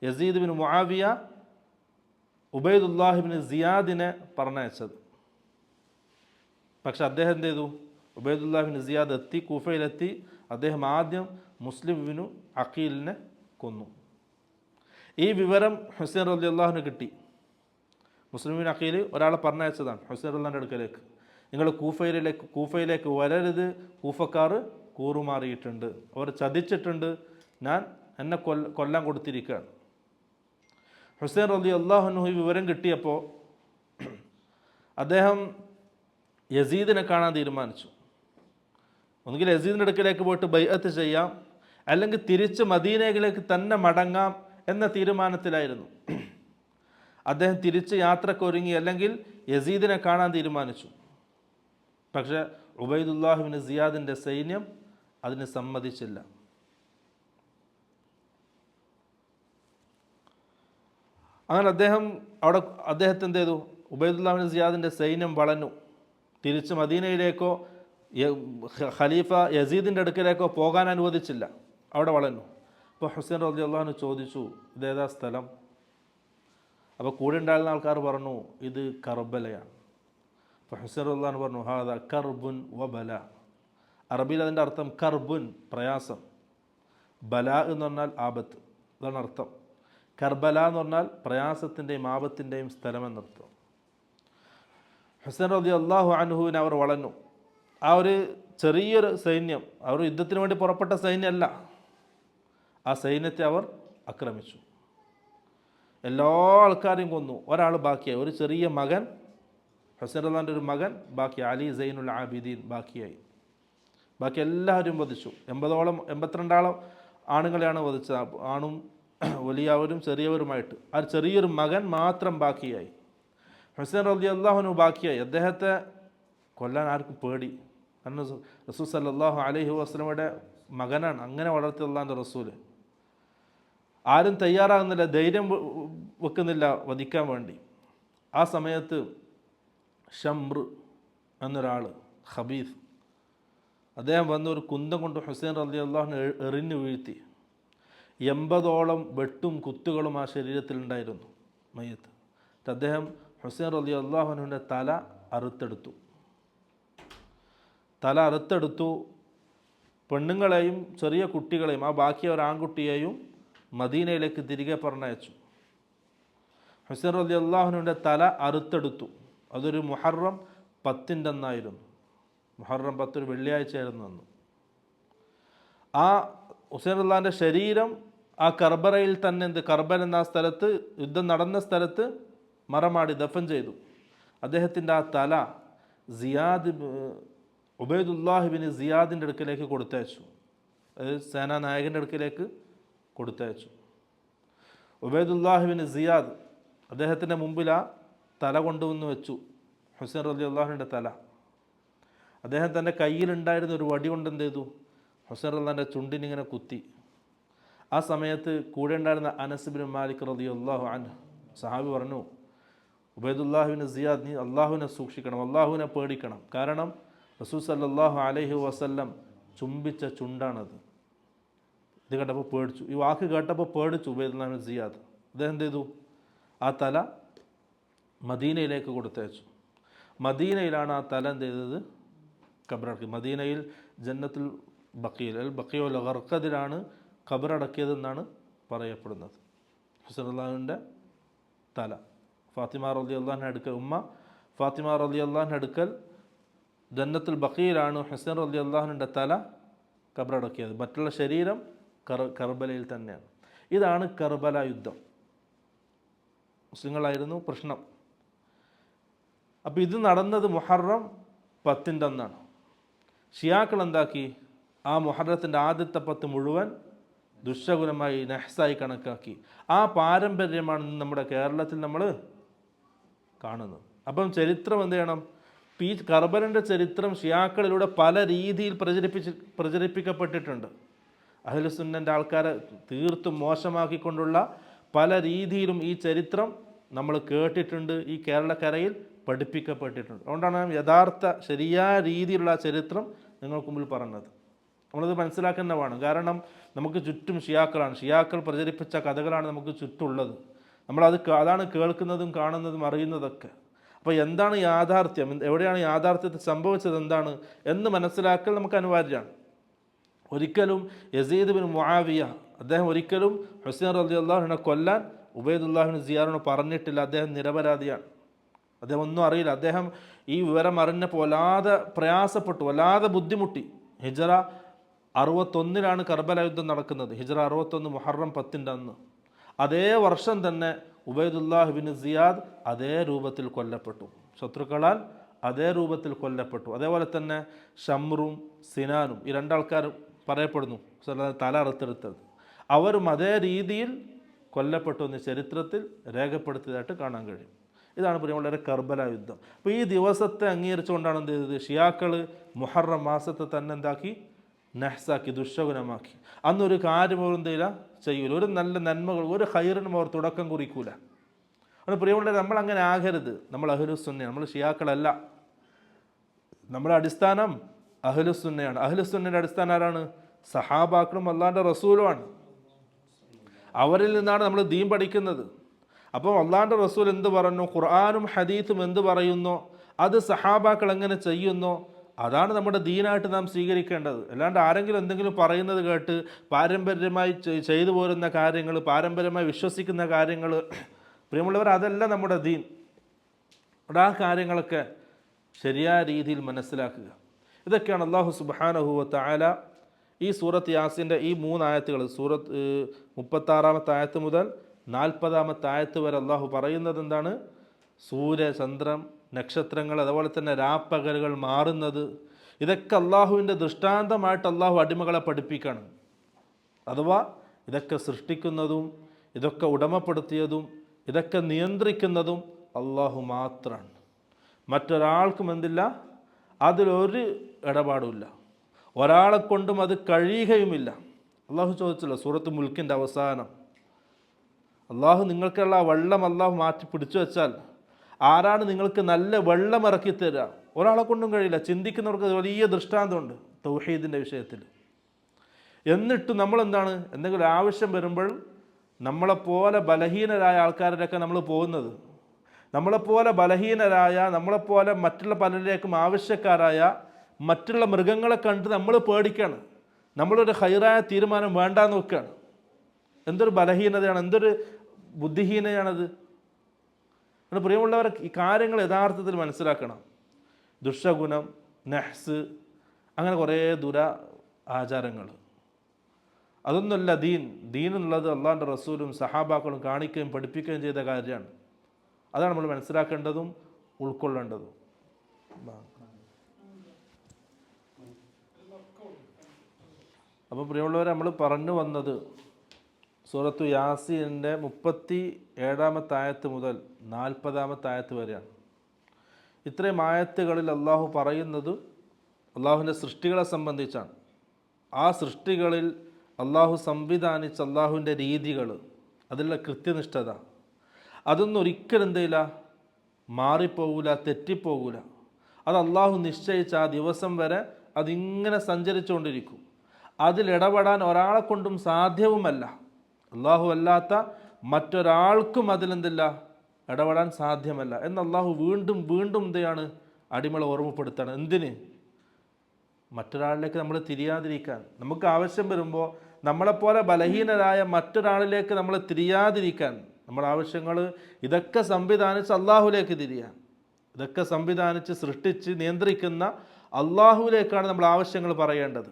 Yazid bin Muawiya Ubaidullahi bin സിയാദിനെ പറഞ്ഞയച്ചത്. പക്ഷെ അദ്ദേഹം എന്ത് ചെയ്തു, ഉബൈദുല്ലാഹി ബിൻ സിയാദ് എത്തി, കൂഫയിലെത്തി. അദ്ദേഹം ആദ്യം മുസ്ലിം ഇബ്നു അഖീലിനെ കൊന്നു. ഈ വിവരം ഹുസൈൻ റളിയല്ലാഹു അൻഹു കിട്ടി. മുസ്ലിം ഇബ്നു അഖീൽ ഒരാളെ പറഞ്ഞയച്ചതാണ് ഹുസൈൻ റളിയല്ലാഹുവിൻ്റെ അടുക്കലേക്ക്. നിങ്ങൾ കൂഫയിലേക്ക് വരരുത്, കൂഫക്കാർ കൂറുമാറിയിട്ടുണ്ട്, അവർ ചതിച്ചിട്ടുണ്ട്, എന്നെ കൊല്ലാൻ കൊടുത്തിരിക്കുകയാണ്. ഹുസൈൻ റളിയല്ലാഹു അൻഹു ഈ വിവരം കിട്ടിയപ്പോൾ അദ്ദേഹം യസീദിനെ കാണാൻ തീരുമാനിച്ചു. ഒന്നുകിൽ യസീദിൻ്റെ അടുക്കലേക്ക് പോയിട്ട് ബൈഅത്ത് ചെയ്യാം, അല്ലെങ്കിൽ തിരിച്ച് മദീനയിലേക്ക് തന്നെ മടങ്ങാം എന്ന തീരുമാനത്തിലായിരുന്നു. അദ്ദേഹം തിരിച്ച് യാത്രക്കൊരുങ്ങി, അല്ലെങ്കിൽ യസീദിനെ കാണാൻ തീരുമാനിച്ചു. പക്ഷേ ഉബൈദുല്ലാഹി ബിൻ സിയാദിൻ്റെ സൈന്യം അതിന് സമ്മതിച്ചില്ല. അങ്ങനെ അദ്ദേഹത്തെ എന്ത് ചെയ്തു, ഉബൈദുല്ലാഹി ബിൻ സിയാദിൻ്റെ സൈന്യം വളഞ്ഞു. തിരിച്ച് മദീനയിലേക്കോ ഖലീഫ യസീദിൻ്റെ അടുക്കലേക്കോ പോകാൻ അനുവദിച്ചില്ല, അവിടെ വളഞ്ഞു. അപ്പോൾ ഹുസൈൻ റളിയല്ലാഹു അൻഹു ചോദിച്ചു, ഇതേതാ സ്ഥലം? അപ്പോൾ കൂടെ ഉണ്ടായിരുന്ന ആൾക്കാർ പറഞ്ഞു, ഇത് കർബലയാണ്. അപ്പോൾ ഹുസൈൻ റളിയല്ലാഹു അൻഹു പറഞ്ഞു, ഹാദാ കർബുൻ വ ബല. അറബിയിൽ അതിൻ്റെ അർത്ഥം കർബുൻ, പ്രയാസം, ബല എന്ന് പറഞ്ഞാൽ ആപത്ത്, അതാണ് അർത്ഥം. കർബല എന്ന് പറഞ്ഞാൽ പ്രയാസത്തിൻ്റെയും ആപത്തിൻ്റെയും സ്ഥലമെന്നർത്ഥം. ഹുസൈൻ റളിയല്ലാഹു അൻഹുവിനെ അവർ വളഞ്ഞു. ആ ഒരു ചെറിയൊരു സൈന്യം, അവർ യുദ്ധത്തിന് വേണ്ടി പുറപ്പെട്ട സൈന്യമല്ല, ആ സൈന്യത്തെ അവർ ആക്രമിച്ചു. എല്ലാ ആൾക്കാരെയും കൊന്നു. ഒരാൾ ബാക്കിയായി, ഒരു ചെറിയ മകൻ, ഹുസൈൻ റളിയല്ലാഹുവിൻ്റെ ഒരു മകൻ ബാക്കി, അലി സൈനുൽ ആബിദീൻ ബാക്കിയായി. ബാക്കി എല്ലാവരും വധിച്ചു. 82 ആണുങ്ങളെയാണ് വധിച്ചത്, ആണും വലിയവരും ചെറിയവരുമായിട്ട്. ആ ചെറിയൊരു മകൻ മാത്രം ബാക്കിയായി. ഹുസൈൻ റളിയല്ലാഹു അൻഹു ബാക്കിയായി. അദ്ദേഹത്തെ കൊല്ലാൻ ആർക്കും പേടി. കാരണം റസൂൽ സല്ലല്ലാഹു അലൈഹി വസല്ലമയുടെ മകനാണ്, അങ്ങനെ വളർത്തി അല്ലാഹുവിൻ്റെ റസൂല്. ആരും തയ്യാറാകുന്നില്ല, ധൈര്യം വെക്കുന്നില്ല വധിക്കാൻ വേണ്ടി. ആ സമയത്ത് ഷംർ എന്നൊരാൾ, ഖബീസ്, അദ്ദേഹം വന്ന് ഒരു കുന്തം കൊണ്ട് ഹുസൈൻ റളിയല്ലാഹു അൻഹു എറിഞ്ഞു വീഴ്ത്തി. 80ഓളം വെട്ടും കുത്തുകളും ആ ശരീരത്തിലുണ്ടായിരുന്നു, മയ്യത്ത്. അദ്ദേഹം ഹുസൈൻ റളിയല്ലാഹു അൻഹുവിൻ്റെ തല അറുത്തെടുത്തു. പെണ്ണുങ്ങളെയും ചെറിയ കുട്ടികളെയും, ആ ബാക്കിയ ഒരു ആൺകുട്ടിയെയും മദീനയിലേക്ക് തിരികെ പറഞ്ഞയച്ചു. ഹുസൈൻ റളിയല്ലാഹു അൻഹുവിൻ്റെ തല അറുത്തെടുത്തു. അതൊരു മുഹറം 10 അന്നായിരുന്നു. മുഹറം 10 ഒരു വെള്ളിയാഴ്ചയായിരുന്നു അന്ന്. ആ ഹുസൈൻ റളിയല്ലാഹുവിൻ്റെ ശരീരം ആ കർബലയിൽ തന്നെ, കർബൽ എന്ന ആ സ്ഥലത്ത്, യുദ്ധം നടന്ന സ്ഥലത്ത് മറമാടി ദഫൻ ചെയ്തു. അദ്ദേഹത്തിൻ്റെ ആ തല ഉബൈദുല്ലാഹി ബിൻ സിയാദിൻ്റെ അടുക്കലേക്ക് കൊടുത്തയച്ചു. അതായത് സേനാനായകൻ്റെ അടുക്കലേക്ക് കൊടുത്തയച്ചു. ഉബൈദുല്ലാഹി ബിൻ സിയാദ് അദ്ദേഹത്തിൻ്റെ മുമ്പിൽ ആ തല കൊണ്ടുവന്ന് വെച്ചു. ഹുസൈൻ റളിയല്ലാഹുവിൻ്റെ തല. അദ്ദേഹം തൻ്റെ കയ്യിലുണ്ടായിരുന്ന ഒരു വടി കൊണ്ട് എന്ത് ചെയ്തു? ഹുസൈൻ റളിയല്ലാഹുവിൻ്റെ ചുണ്ടിനിങ്ങനെ കുത്തി. ആ സമയത്ത് കൂടെ ഉണ്ടായിരുന്ന അനസ് ഇബ്നു മാലിക് റളിയല്ലാഹു അൻഹു സഹാബി പറഞ്ഞു, ഉബൈദുല്ലാഹിബ്നു സിയാദ്, നീ അള്ളാഹുവിനെ സൂക്ഷിക്കണം, അള്ളാഹുവിനെ പേടിക്കണം. കാരണം റസൂൽ സല്ലല്ലാഹു അലൈഹി വസല്ലം ചുംബിച്ച ചുണ്ടാണത്. ഇത് കേട്ടപ്പോൾ പേടിച്ചു. ഈ വാക്ക് കേട്ടപ്പോൾ പേടിച്ചു ഉബൈദുല്ലാഹിബ്നു സിയാദ്. അദ്ദേഹം എന്ത് ചെയ്തു? ആ തല മദീനയിലേക്ക് കൊടുത്തയച്ചു. മദീനയിലാണ് ആ തല എന്ത് ചെയ്തത്? ഖബറടക്കി. മദീനയിൽ ജന്നത്തുൽ ബഖീൽ അൽ ബഖീഉൽ ഗർഖദിലാണ് ഖബറടക്കിയതെന്നാണ് പറയപ്പെടുന്നത്. ഹുസൈൻ റളിയല്ലാഹുവിൻ്റെ തല ഫാത്തിമ റളിയല്ലാഹുവിൻ്റെ അടുക്കൽ, ഉമ്മ ഫാത്തിമ റളിയല്ലാഹുവിൻ്റെ അടുക്കൽ ജന്നത്തുൽ ബഖീലാണ് ഹുസൈൻ റളിയല്ലാഹുവിൻ്റെ തല ഖബറടക്കിയത്. മറ്റുള്ള ശരീരം കർബലയിൽ തന്നെയാണ്. ഇതാണ് കർബല യുദ്ധം. മുസ്ലിങ്ങളായിരുന്നു പ്രശ്നം. അപ്പോൾ ഇത് നടന്നത് മുഹറം 10 അന്നാണ്. ഷിയാക്കൾ എന്താക്കി? ആ മുഹറത്തിൻ്റെ ആദ്യത്തെ 10 മുഴുവൻ ദുശകുലമായി നഹ്സായി കണക്കാക്കി. ആ പാരമ്പര്യമാണ് നമ്മുടെ കേരളത്തിൽ നമ്മൾ കാണുന്നത്. അപ്പം ചരിത്രം എന്ത് ചെയ്യണം? ഈ കർബലിൻ്റെ ചരിത്രം ഷിയാക്കളിലൂടെ പല രീതിയിൽ പ്രചരിപ്പിക്കപ്പെട്ടിട്ടുണ്ട്. അഹ്ലുസുന്നൻ്റെ ആൾക്കാരെ തീർത്തും മോശമാക്കിക്കൊണ്ടുള്ള പല രീതിയിലും ഈ ചരിത്രം നമ്മൾ കേട്ടിട്ടുണ്ട്, ഈ കേരളക്കരയിൽ പഠിപ്പിക്കപ്പെട്ടിട്ടുണ്ട്. അതുകൊണ്ടാണ് യഥാർത്ഥ ശരിയായ രീതിയിലുള്ള ചരിത്രം നിങ്ങൾക്ക് മുമ്പിൽ പറഞ്ഞത്. നമ്മളത് മനസ്സിലാക്കുന്ന വേണം. കാരണം നമുക്ക് ചുറ്റും ഷിയാക്കളാണ്, ഷിയാക്കൾ പ്രചരിപ്പിച്ച കഥകളാണ് നമുക്ക് ചുറ്റുമുള്ളത്. അതാണ് കേൾക്കുന്നതും കാണുന്നതും അറിയുന്നതൊക്കെ. അപ്പോൾ എന്താണ് യാഥാർത്ഥ്യം, എവിടെയാണ് യാഥാർത്ഥ്യത്തിൽ സംഭവിച്ചത് എന്താണ് എന്ന് മനസ്സിലാക്കൽ നമുക്ക് അനിവാര്യമാണ്. ഒരിക്കലും യസീദ് ബിൻ മുആവിയ അദ്ദേഹം ഒരിക്കലും ഹുസൈൻ റളിയല്ലാഹുവിനെ കൊല്ലാൻ ഉബൈദുല്ലാഹിബ്നു സിയാദിനോട് പറഞ്ഞിട്ടില്ല. അദ്ദേഹം നിരപരാധിയാണ്, അദ്ദേഹം ഒന്നും അറിയില്ല. അദ്ദേഹം ഈ വിവരം അറിഞ്ഞപ്പോൾ വല്ലാതെ പ്രയാസപ്പെട്ടു, വല്ലാതെ ബുദ്ധിമുട്ടി. ഹിജ്റ 61 കർബല യുദ്ധം നടക്കുന്നത്. ഹിജ്റ 61 മുഹറം 10 അന്ന്. അതേ വർഷം തന്നെ ഉബൈദുല്ലാഹിബ്നു സിയാദ് അതേ രൂപത്തിൽ കൊല്ലപ്പെട്ടു, ശത്രുക്കളാൽ അതേ രൂപത്തിൽ കൊല്ലപ്പെട്ടു. അതേപോലെ തന്നെ ഷംറും സിനാനും, ഈ രണ്ടാൾക്കാർ പറയപ്പെടുന്നു തല അറുത്തെടുത്തത്, അവരും അതേ രീതിയിൽ കൊല്ലപ്പെട്ടു എന്ന് ചരിത്രത്തിൽ രേഖപ്പെടുത്തിയതായിട്ട് കാണാൻ കഴിയും. ഇതാണ് പ്രിയമുള്ളവരെ കർബല യുദ്ധം. അപ്പോൾ ഈ ദിവസത്തെ അംഗീകരിച്ചുകൊണ്ടാണ് എന്ത് ചെയ്തത്? ഷിയാക്കൾ മുഹറം മാസത്തെ തന്നെ എന്താക്കി? നഹ്സാക്കി, ദുശകുനമാക്കി. അന്നൊരു കാര്യം അവർ എന്തില്ല ചെയ്യൂല, ഒരു നല്ല നന്മകൾ, ഒരു ഹൈറിനും അവർ തുടക്കം കുറിക്കൂല. അത് പ്രിയമുള്ളവരെ നമ്മൾ അങ്ങനെ ആകരുത്. നമ്മൾ അഹ്ലുസുന്ന, നമ്മൾ ഷിയാക്കളല്ല. നമ്മുടെ അടിസ്ഥാനം അഹ്ലുസുന്നയാണ്. അഹ്ലുസുന്നയുടെ അടിസ്ഥാനം ആരാണ്? സഹാബാക്കളും അള്ളാഹിൻ്റെ റസൂലുമാണ്. അവരിൽ നിന്നാണ് നമ്മൾ ദീൻ പഠിക്കുന്നത്. അപ്പോൾ അള്ളാഹിൻ്റെ റസൂൽ എന്ത് പറഞ്ഞു, ഖുർആനും ഹദീസും എന്ത് പറയുന്നോ അത് സഹാബാക്കൾ എങ്ങനെ ചെയ്യുന്നോ അതാണ് നമ്മുടെ ദീനായിട്ട് നാം സ്വീകരിക്കേണ്ടത്. അല്ലാണ്ട് ആരെങ്കിലും എന്തെങ്കിലും പറയുന്നത് കേട്ട് പാരമ്പര്യമായി ചെയ്തു പോരുന്ന കാര്യങ്ങൾ, പാരമ്പര്യമായി വിശ്വസിക്കുന്ന കാര്യങ്ങൾ, പ്രിയമുള്ളവർ, അതല്ല നമ്മുടെ ദീൻ. ആ കാര്യങ്ങളൊക്കെ ശരിയായ രീതിയിൽ മനസ്സിലാക്കുക. ഇതൊക്കെയാണ് അല്ലാഹു സുബ്ഹാനഹു വ തആല ഈ സൂറത്ത് യാസീൻ്റെ ഈ 3 ആയത്തുകൾ, സൂറത്ത് 36-ാമത്തെ ആയത്ത് മുതൽ 40-ാമത്തെ ആയത്ത് വരെ അള്ളാഹു പറയുന്നത് എന്താണ്? സൂര്യ, ചന്ദ്രൻ, നക്ഷത്രങ്ങൾ, അതുപോലെ തന്നെ രാപ്പകലുകൾ മാറുന്നത്, ഇതൊക്കെ അള്ളാഹുവിൻ്റെ ദൃഷ്ടാന്തമായിട്ട് അള്ളാഹു അടിമകളെ പഠിപ്പിക്കണം. അഥവാ ഇതൊക്കെ സൃഷ്ടിക്കുന്നതും ഇതൊക്കെ ഉടമപ്പെടുത്തിയതും ഇതൊക്കെ നിയന്ത്രിക്കുന്നതും അള്ളാഹു മാത്രമാണ്. മറ്റൊരാൾക്കും എന്തില്ല, അതിലൊരു ഇടപാടുമില്ല, ഒരാളെ കൊണ്ടും അത് കഴിയുകയുമില്ല. അള്ളാഹു ചോദിച്ചല്ലോ സൂറത്ത് മുൽക്കിൻ്റെ അവസാനം, അള്ളാഹു നിങ്ങൾക്കുള്ള വെള്ളം അള്ളാഹു മാറ്റി പിടിച്ചു വെച്ചാൽ ആരാണ് നിങ്ങൾക്ക് നല്ല വെള്ളം ഇറക്കി തരിക? ഒരാളെ കൊണ്ടും കഴിയില്ല. ചിന്തിക്കുന്നവർക്ക് വലിയ ദൃഷ്ടാന്തമുണ്ട് തൗഹീദിൻ്റെ വിഷയത്തിൽ. എന്നിട്ട് നമ്മളെന്താണ്, എന്തെങ്കിലും ആവശ്യം വരുമ്പോൾ നമ്മളെപ്പോലെ ബലഹീനരായ ആൾക്കാരിലൊക്കെ നമ്മൾ പോകുന്നത്, നമ്മളെപ്പോലെ ബലഹീനരായ, നമ്മളെപ്പോലെ മറ്റുള്ള പലരിലേക്കും ആവശ്യക്കാരായ മറ്റുള്ള മൃഗങ്ങളെ കണ്ട് നമ്മൾ പേടിക്കുകയാണ്. നമ്മളൊരു ഹൈറായ തീരുമാനം വേണ്ടാന്ന് വെക്കുകയാണ്. എന്തൊരു ബലഹീനതയാണ്, എന്തൊരു ബുദ്ധിഹീനതയാണത്. പ്രിയമുള്ളവർ, ഈ കാര്യങ്ങൾ യഥാർത്ഥത്തിൽ മനസ്സിലാക്കണം. ദുഷഗുണം, നഹ്സ്, അങ്ങനെ കുറേ ആചാരങ്ങൾ, അതൊന്നുമല്ല ദീൻ. ദീൻ എന്നുള്ളത് അള്ളാഹിൻ്റെ റസൂലും സഹാബാക്കളും കാണിക്കുകയും പഠിപ്പിക്കുകയും ചെയ്ത കാര്യമാണ്. അതാണ് നമ്മൾ മനസ്സിലാക്കേണ്ടതും ഉൾക്കൊള്ളേണ്ടതും. അപ്പോൾ പ്രിയമുള്ളവരെ, നമ്മൾ പറഞ്ഞു വന്നത് സൂറത്തു യാസീൻ്റെ 37-ാമത്തെ ആയത്ത് മുതൽ 40-ാമത്തെ ആയത്ത് വരെയാണ്. ഇത്രയും ആയത്തുകളിൽ അള്ളാഹു പറയുന്നത് അള്ളാഹുവിൻ്റെ സൃഷ്ടികളെ സംബന്ധിച്ചാണ്. ആ സൃഷ്ടികളിൽ അള്ളാഹു സംവിധാനിച്ച അള്ളാഹുവിൻ്റെ രീതികൾ, അതിലുള്ള കൃത്യനിഷ്ഠത, അതൊന്നും ഒരിക്കലും എന്തില്ല മാറിപ്പോകൂല, തെറ്റിപ്പോകൂല. അത് അള്ളാഹു നിശ്ചയിച്ച ആ ദിവസം വരെ അതിങ്ങനെ സഞ്ചരിച്ചുകൊണ്ടിരിക്കും. അതിലിടപെടാൻ ഒരാളെ കൊണ്ടും സാധ്യവുമല്ല. അള്ളാഹു അല്ലാത്ത മറ്റൊരാൾക്കും അതിലെന്തില്ല ഇടപെടാൻ സാധ്യമല്ല എന്ന് അള്ളാഹു വീണ്ടും വീണ്ടും എന്തെയാണ് അടിമകളെ ഓർമ്മപ്പെടുത്തണം. എന്തിന്? മറ്റൊരാളിലേക്ക് നമ്മൾ തിരിയാതിരിക്കാൻ. നമുക്ക് ആവശ്യം വരുമ്പോൾ നമ്മളെപ്പോലെ ബലഹീനരായ മറ്റൊരാളിലേക്ക് നമ്മൾ തിരിയാതിരിക്കാൻ, നമ്മുടെ ആവശ്യങ്ങൾ ഇതൊക്കെ സംവിധാനിച്ച് അള്ളാഹുലേക്ക് തിരിയാൻ, ഇതൊക്കെ സംവിധാനിച്ച് സൃഷ്ടിച്ച് നിയന്ത്രിക്കുന്ന അള്ളാഹുവിലേക്കാണ് നമ്മൾ ആവശ്യങ്ങൾ പറയേണ്ടത്.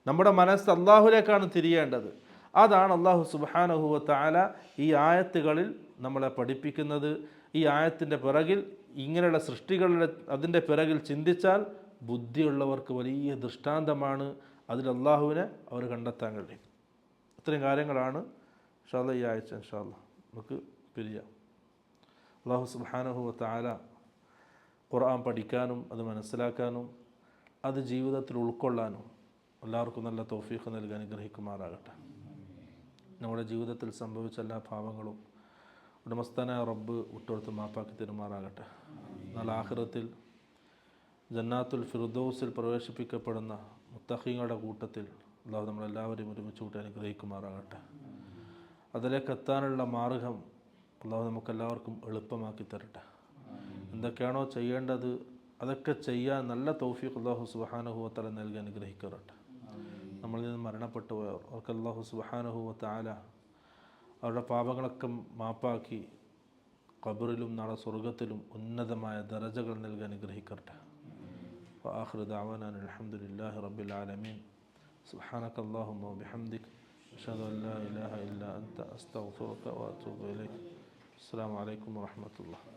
നമ്മുടെ മനസ്സ് അള്ളാഹുവിലേക്കാണ് തിരിയേണ്ടത്. അതാണ് അള്ളാഹു സുബ്ഹാനഹു വ തആല ഈ ആയത്തുകളിൽ നമ്മളെ പഠിപ്പിക്കുന്നത്. ഈ ആയത്തിൻ്റെ പിറകിൽ ഇങ്ങനെയുള്ള സൃഷ്ടികളുടെ അതിൻ്റെ പിറകിൽ ചിന്തിച്ചാൽ ബുദ്ധിയുള്ളവർക്ക് വലിയ ദൃഷ്ടാന്തമാണ്. അതിൽ അള്ളാഹുവിനെ അവർ കണ്ടെത്താൻ കഴിയും. ഇത്രയും കാര്യങ്ങളാണ് ഇൻഷാ അല്ലാഹ് ഈ ആഴ്ച ഇൻഷാ അല്ലാഹ് നമുക്ക് പിരിയാം. അള്ളാഹു സുബ്ഹാനഹു വ തആല ഖുർആൻ പഠിക്കാനും അത് മനസ്സിലാക്കാനും അത് ജീവിതത്തിൽ ഉൾക്കൊള്ളാനും എല്ലാവർക്കും നല്ല തൗഫീഖ് നൽകി അനുഗ്രഹിക്കുമാറാകട്ടെ. നമ്മുടെ ജീവിതത്തിൽ സംഭവിച്ച എല്ലാ പാപങ്ങളും ഉടമസ്ഥനായ റബ്ബ് വിട്ടുകൊടുത്ത് മാപ്പാക്കി തരുമാറാകട്ടെ. എന്നാൽ ആഖിറത്തിൽ ജന്നാത്തുൽ ഫിർദൗസിൽ പ്രവേശിപ്പിക്കപ്പെടുന്ന മുത്തഖീങ്ങളുടെ കൂട്ടത്തിൽ അല്ലാഹു നമ്മളെല്ലാവരെയും ഒരുമിച്ച് കൂട്ടി അനുഗ്രഹിക്കുമാറാകട്ടെ. അതിലേക്ക് എത്താനുള്ള മാർഗം അല്ലാഹു നമുക്കെല്ലാവർക്കും എളുപ്പമാക്കി തരട്ടെ. എന്തൊക്കെയാണോ ചെയ്യേണ്ടത് അതൊക്കെ ചെയ്യാൻ നല്ല തൗഫീഖ് അല്ലാഹു സുബ്ഹാനഹു വ തആല നൽകി അനുഗ്രഹിക്കട്ടെ. നമ്മളിൽ നിന്ന് മരണപ്പെട്ടു പോയവർ അവർക്ക് അല്ലാഹു സുബ്ഹാനഹു വ തആല അവരുടെ പാപങ്ങളൊക്കെ മാപ്പാക്കി ഖബറിലും നാളെ സ്വർഗത്തിലും ഉന്നതമായ ദറജകൾ നൽകി അനുഗ്രഹിക്കട്ടെ. വആഖിറു ദഅവാനാ അൽഹംദുലില്ലാഹി റബ്ബിൽ ആലമീൻ. സുബ്ഹാനക അല്ലാഹുമ്മ വബിഹംദിക അഷ്ഹദു അൻ ലാ ഇലാഹ ഇല്ലാ അൻത അസ്തഗ്ഫിറുക വഅതൂബു ഇലൈക്. അസ്സലാമു അലൈക്കും വറഹ്മത്തുള്ളാഹി.